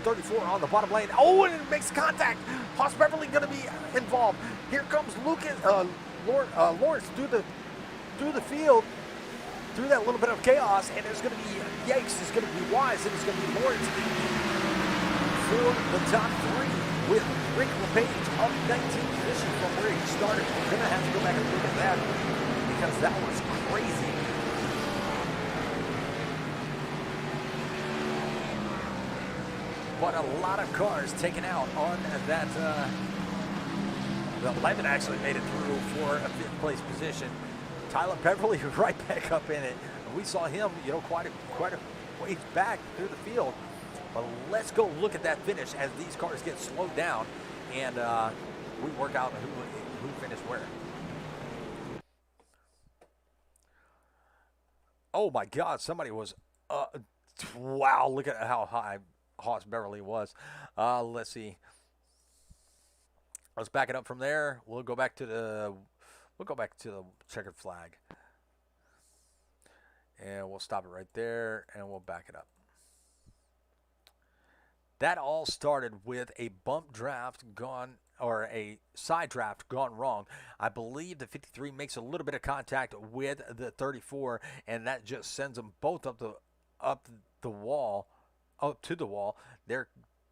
34 on the bottom lane. Oh, and it makes contact. Haas Beverly going to be involved. Here comes Lawrence through the field, through that little bit of chaos, and it's going to be Yakes, it's going to be Wise, and it's going to be Lawrence for the top 3. with Rick LePage up 19 position from where he started. We're going to have to go back and look at that because that was crazy. But a lot of cars taken out on that. The 11 actually made it through for a 5th place position. Tyler Beverly right back up in it. We saw him, quite a ways back through the field. But let's go look at that finish as these cars get slowed down and we work out who finished where. Oh my God! Somebody was. Wow! Look at how high Haas Beverly was. Let's see. Let's back it up from there. We'll go back to the checkered flag. And we'll stop it right there and we'll back it up. That all started with a bump draft gone, or a side draft gone wrong. I believe the 53 makes a little bit of contact with the 34, and that just sends them both up to the wall.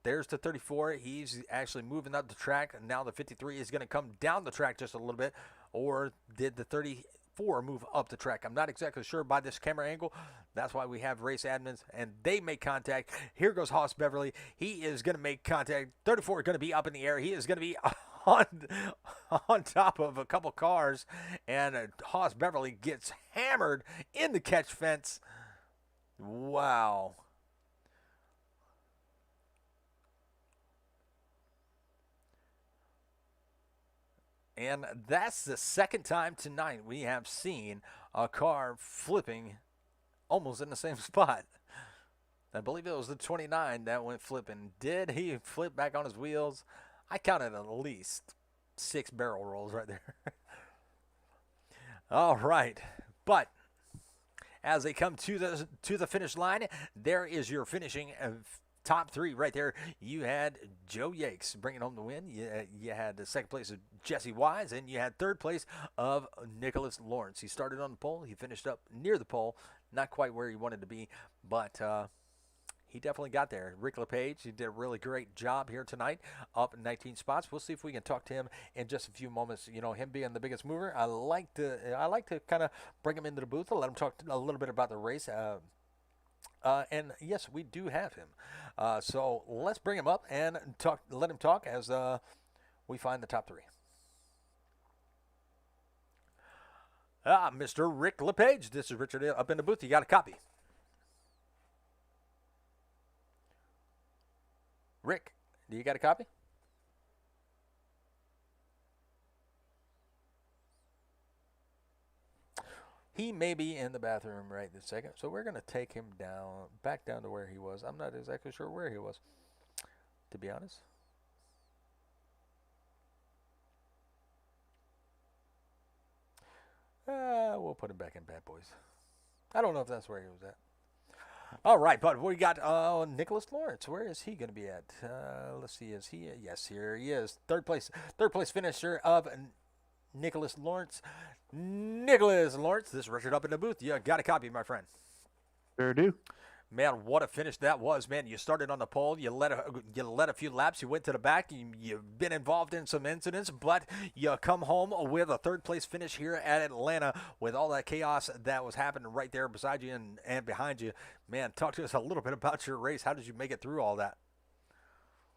There's the 34. He's actually moving up the track, and now the 53 is going to come down the track just a little bit. Or did the 34 move up the track? I'm not exactly sure by this camera angle. That's why we have race admins, and they make contact. Here goes Haas Beverly. He is going to make contact. 34 is going to be up in the air. He is going to be on top of a couple cars, and Haas Beverly gets hammered in the catch fence. Wow. And that's the second time tonight we have seen a car flipping almost in the same spot. I believe it was the 29 that went flipping. Did he flip back on his wheels? I counted at least 6 barrel rolls right there. All right. But as they come to the finish line, there is your finishing top 3 right there. You had Joe Yakes bringing home the win. You had the second place of Jesse Wise, and you had third place of Nicholas Lawrence. He started on the pole. He finished up near the pole. Not quite where he wanted to be, but he definitely got there. Rick LePage, he did a really great job here tonight, up 19 spots. We'll see if we can talk to him in just a few moments. Him being the biggest mover, I like to kind of bring him into the booth and let him talk a little bit about the race. And yes, we do have him. So let's bring him up and let him talk as we find the top 3. Mr. Rick LePage, this is Richard up in the booth. You got a copy. Rick, do you got a copy? He may be in the bathroom right this second, so we're going to take him back down to where he was. I'm not exactly sure where he was, to be honest. We'll put him back in Bad Boys. I don't know if that's where he was at. All right, but we got Nicholas Lawrence. Where is he going to be at? Let's see. Is he? Yes, here he is. Third place finisher of Nicholas Lawrence. Nicholas Lawrence, this is Richard up in the booth. You got a copy, my friend. Sure do. Man, what a finish that was, man. You started on the pole. You led a few laps. You went to the back. You've been involved in some incidents, but you come home with a third-place finish here at Atlanta with all that chaos that was happening right there beside you and behind you. Man, talk to us a little bit about your race. How did you make it through all that?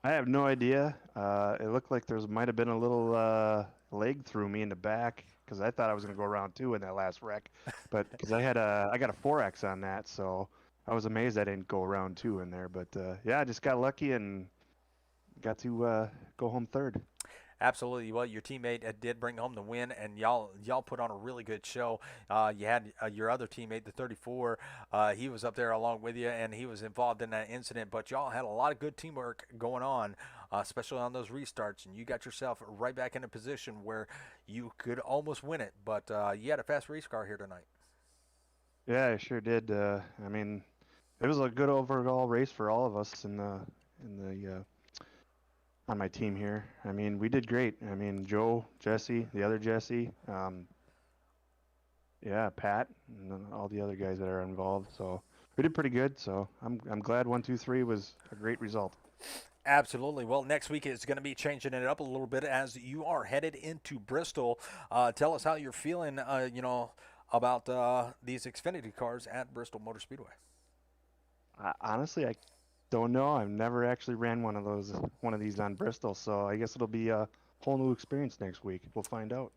I have no idea. It looked like there might have been a little leg through me in the back because I thought I was going to go around 2 in that last wreck, but because I got a 4X on that, so I was amazed I didn't go around 2 in there. But yeah, I just got lucky and got to go home third. Absolutely. Well, your teammate did bring home the win, and y'all put on a really good show. You had your other teammate, the 34. He was up there along with you, and he was involved in that incident. But y'all had a lot of good teamwork going on, especially on those restarts, and you got yourself right back in a position where you could almost win it. But you had a fast race car here tonight. Yeah, I sure did. I mean, it was a good overall race for all of us in the on my team here. I mean, we did great. I mean, Joe, Jesse, the other Jesse, yeah, Pat, and then all the other guys that are involved. So we did pretty good. So I'm glad 1, 2, 3 was a great result. Absolutely. Well, next week is going to be changing it up a little bit as you are headed into Bristol. Tell us how you're feeling, about these Xfinity cars at Bristol Motor Speedway. Honestly, I don't know. I've never actually ran one of these on Bristol, so I guess it'll be a whole new experience next week. We'll find out.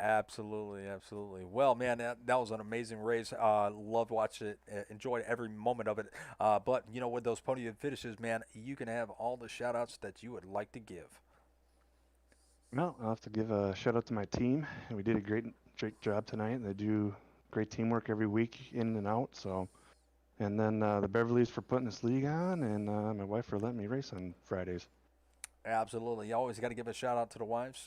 Absolutely, absolutely. Well, man, that was an amazing race. Loved watching it, enjoyed every moment of it. But, with those podium finishes, man, you can have all the shout-outs that you would like to give. Well, I'll have to give a shout out to my team. We did a great job tonight. They do great teamwork every week, in and out. So, and then the Beverleys for putting this league on, and my wife for letting me race on Fridays. Absolutely. You always got to give a shout-out to the wives.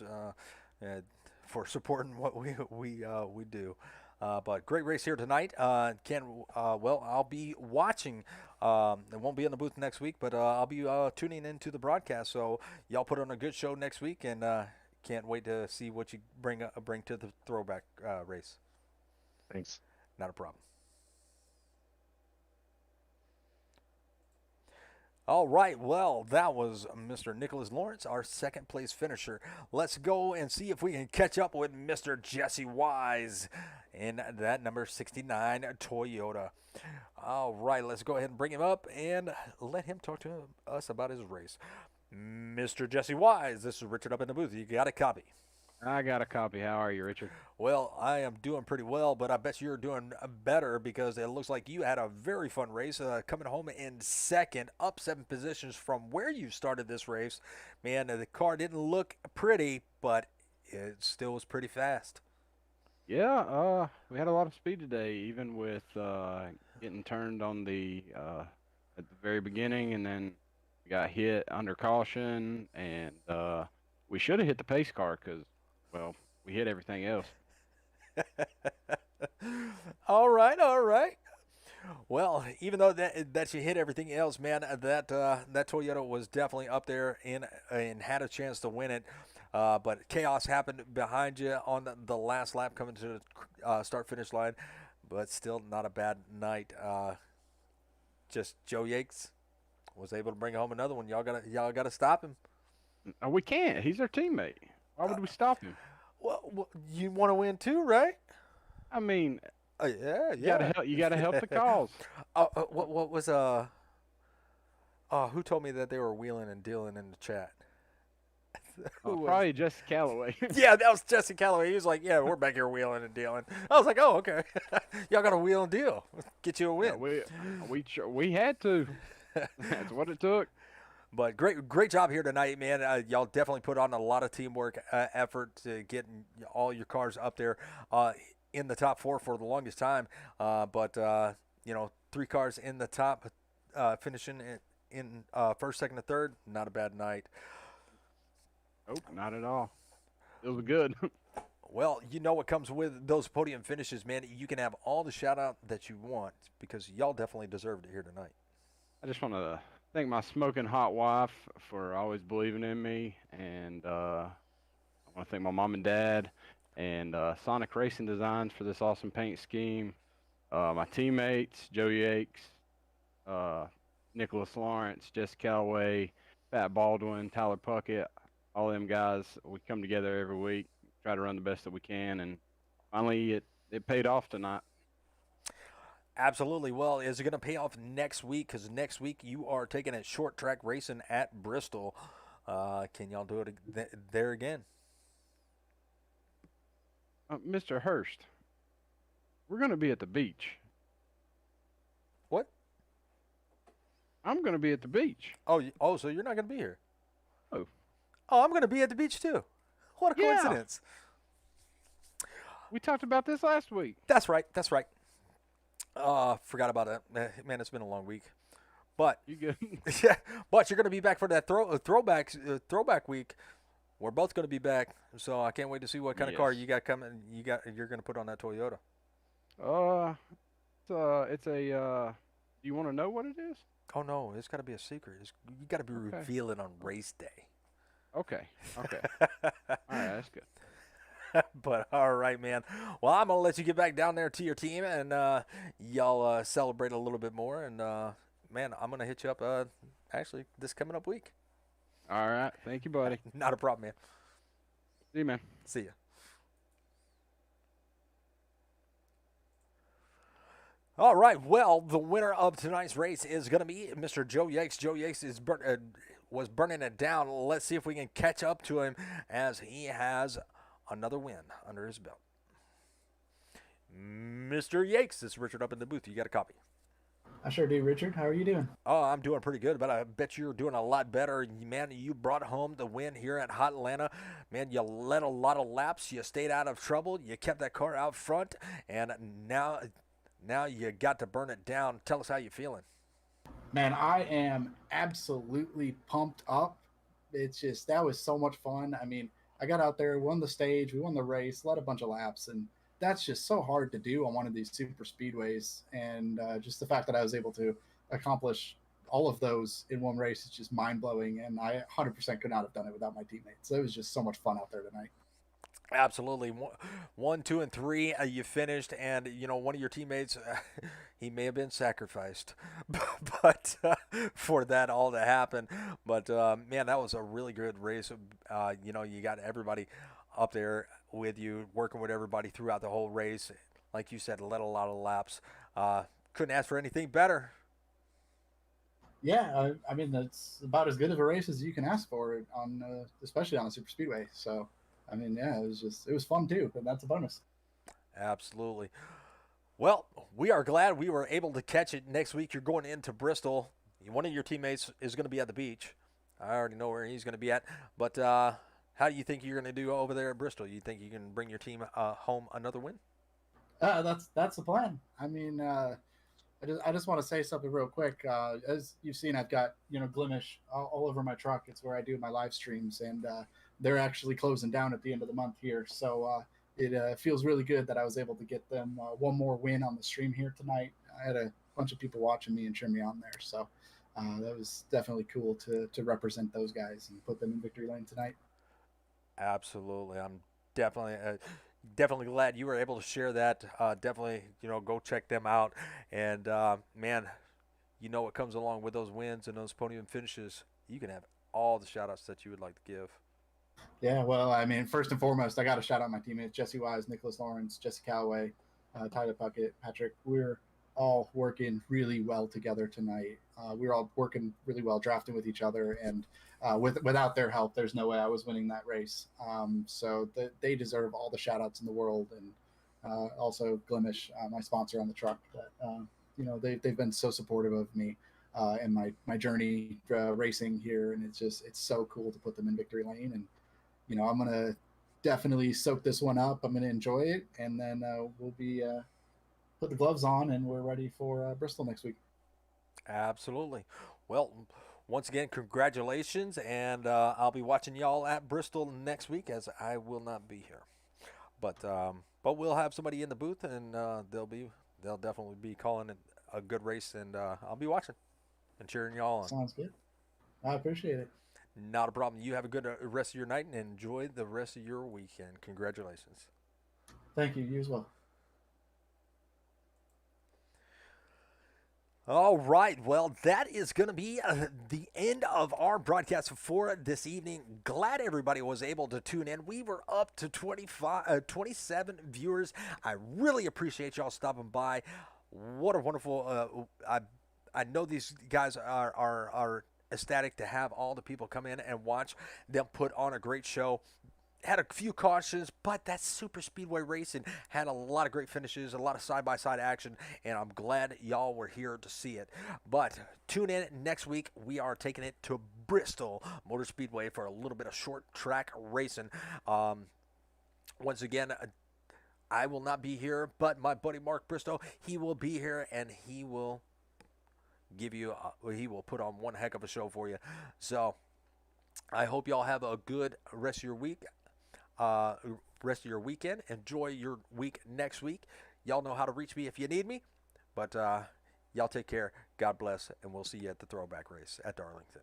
For supporting what we do. But great race here tonight. I'll be watching. I won't be in the booth next week, but I'll be tuning into the broadcast. So y'all put on a good show next week, and can't wait to see what you bring to the throwback race. Thanks. Not a problem. All right, well, that was Mr. Nicholas Lawrence, our second place finisher. Let's go and see if we can catch up with Mr. Jesse Wise in that number 69 Toyota. All right, let's go ahead and bring him up and let him talk to us about his race. Mr. Jesse Wise, this is Richard up in the booth. You got a copy? I got a copy. How are you, Richard? Well, I am doing pretty well, but I bet you're doing better because it looks like you had a very fun race, coming home in second, up 7 positions from where you started this race. Man, the car didn't look pretty, but it still was pretty fast. Yeah, we had a lot of speed today, even with getting turned on the at the very beginning, and then we got hit under caution, and we should have hit the pace car because, well, we hit everything else. All right. Well, even though that you hit everything else, man, that Toyota was definitely up there and had a chance to win it. But chaos happened behind you on the last lap coming to the start-finish line. But still not a bad night. Just Joe Yates was able to bring home another one. Y'all gotta stop him. We can't. He's our teammate. Why would we stop him? Well, you want to win too, right? I mean, Yeah. you gotta help the cause. What was who told me that they were wheeling and dealing in the chat? Who was- Probably Jesse Calloway. Yeah, that was Jesse Calloway. He was like, "Yeah, we're back here wheeling and dealing." I was like, "Oh, okay. Y'all got to wheel and deal. Get you a win." Yeah, we had to. That's what it took. But great job here tonight, man. Y'all definitely put on a lot of teamwork effort to get all your cars up there in the top 4 for the longest time. But 3 cars in the top, finishing in first, second, and third. Not a bad night. Nope, not at all. It was good. Well, you know what comes with those podium finishes, man. You can have all the shout-out that you want because y'all definitely deserved it here tonight. I just want to thank my smoking hot wife for always believing in me, and I want to thank my mom and dad and Sonic Racing Designs for this awesome paint scheme. My teammates, Joe Yates, Nicholas Lawrence, Jess Calloway, Pat Baldwin, Tyler Puckett, all them guys. We come together every week, try to run the best that we can, and finally it paid off tonight. Absolutely. Well, is it going to pay off next week? Because next week you are taking it short track racing at Bristol. Can y'all do it there again? Mr. Hurst, we're going to be at the beach. What? I'm going to be at the beach. Oh, so you're not going to be here? Oh. Oh, I'm going to be at the beach too. What a coincidence. We talked about this last week. That's right. Forgot about it. Man, it's been a long week. But You good? yeah, but you're going to be back for that throwback week. We're both going to be back, so I can't wait to see what kind of car you got coming. You're going to put on that Toyota. It's a. Do you want to know what it is? Oh no, it's got to be a secret. You got to be revealing on race day. Okay. All right, that's good. But all right, man. Well, I'm gonna let you get back down there to your team, and y'all celebrate a little bit more. And man, I'm gonna hit you up actually this coming up week. All right. Thank you, buddy. Not a problem, man. See you, man. See ya. All right. Well, the winner of tonight's race is going to be Mr. Joe Yakes. Joe Yakes was burning it down. Let's see if we can catch up to him as he has another win under his belt. Mr. Yakes, this is Richard up in the booth. You got a copy? I sure do, Richard. How are you doing? Oh, I'm doing pretty good, but I bet you're doing a lot better. Man, you brought home the win here at Hot Atlanta. Man, you led a lot of laps. You stayed out of trouble. You kept that car out front, and now you got to burn it down. Tell us how you're feeling. Man, I am absolutely pumped up. It's just, that was so much fun. I mean, I got out there, won the stage, we won the race, led a bunch of laps, and that's just so hard to do on one of these super speedways. And just the fact that I was able to accomplish all of those in one race is just mind blowing. And I 100% could not have done it without my teammates. It was just so much fun out there tonight. Absolutely. 1, 2, and 3, you finished, and one of your teammates, he may have been sacrificed, but for that all to happen. But man, that was a really good race. You got everybody up there with you, working with everybody throughout the whole race. Like you said, led a lot of laps. Couldn't ask for anything better. Yeah, I mean, that's about as good of a race as you can ask for on, especially on a super speedway. So, I mean, yeah, it was fun too, but that's a bonus. Absolutely. Well, we are glad we were able to catch it. Next week, you're going into Bristol. One of your teammates is going to be at the beach. I already know where he's going to be at. But how do you think you're going to do over there at Bristol? You think you can bring your team home another win? That's the plan. I mean, I just want to say something real quick. As you've seen, I've got Glimish all over my truck. It's where I do my live streams, and they're actually closing down at the end of the month here. So it feels really good that I was able to get them one more win on the stream here tonight. I had a bunch of people watching me and cheering me on there, so that was definitely cool to represent those guys and put them in victory lane tonight. Absolutely. I'm definitely glad you were able to share that. Definitely, go check them out. And, man, what comes along with those wins and those podium finishes. You can have all the shout-outs that you would like to give. Yeah, well, I mean, first and foremost, I got to shout out my teammates, Jesse Wise, Nicholas Lawrence, Jesse Calloway, Tyler Puckett, Patrick. We're all working really well together tonight. We're all working really well, drafting with each other, and without their help, there's no way I was winning that race. So they deserve all the shout-outs in the world, and also Glimish, my sponsor on the truck. That they've been so supportive of me and my journey racing here, and it's so cool to put them in victory lane. And I'm gonna definitely soak this one up. I'm gonna enjoy it, and then we'll be put the gloves on, and we're ready for Bristol next week. Absolutely. Well, once again, congratulations, and I'll be watching y'all at Bristol next week, as I will not be here. But we'll have somebody in the booth, and they'll definitely be calling it a good race, and I'll be watching and cheering y'all on. Sounds good. I appreciate it. Not a problem. You have a good rest of your night, and enjoy the rest of your weekend. Congratulations. Thank you. You as well. All right, well, that is going to be the end of our broadcast for this evening. Glad everybody was able to tune in. We were up to 27 viewers. I really appreciate y'all stopping by. What a wonderful, I know these guys are ecstatic to have all the people come in and watch them put on a great show. Had a few cautions, but that super speedway racing had a lot of great finishes, a lot of side-by-side action, and I'm glad y'all were here to see it. But tune in next week. We are taking it to Bristol Motor Speedway for a little bit of short track racing. Once again, I will not be here, but my buddy Mark Bristow, he will be here, and he will give you, he will put on one heck of a show for you. So I hope y'all have a good rest of your week. Rest of your weekend. Enjoy your week next week. Y'all know how to reach me if you need me. But y'all take care. God bless. And we'll see you at the throwback race at Darlington.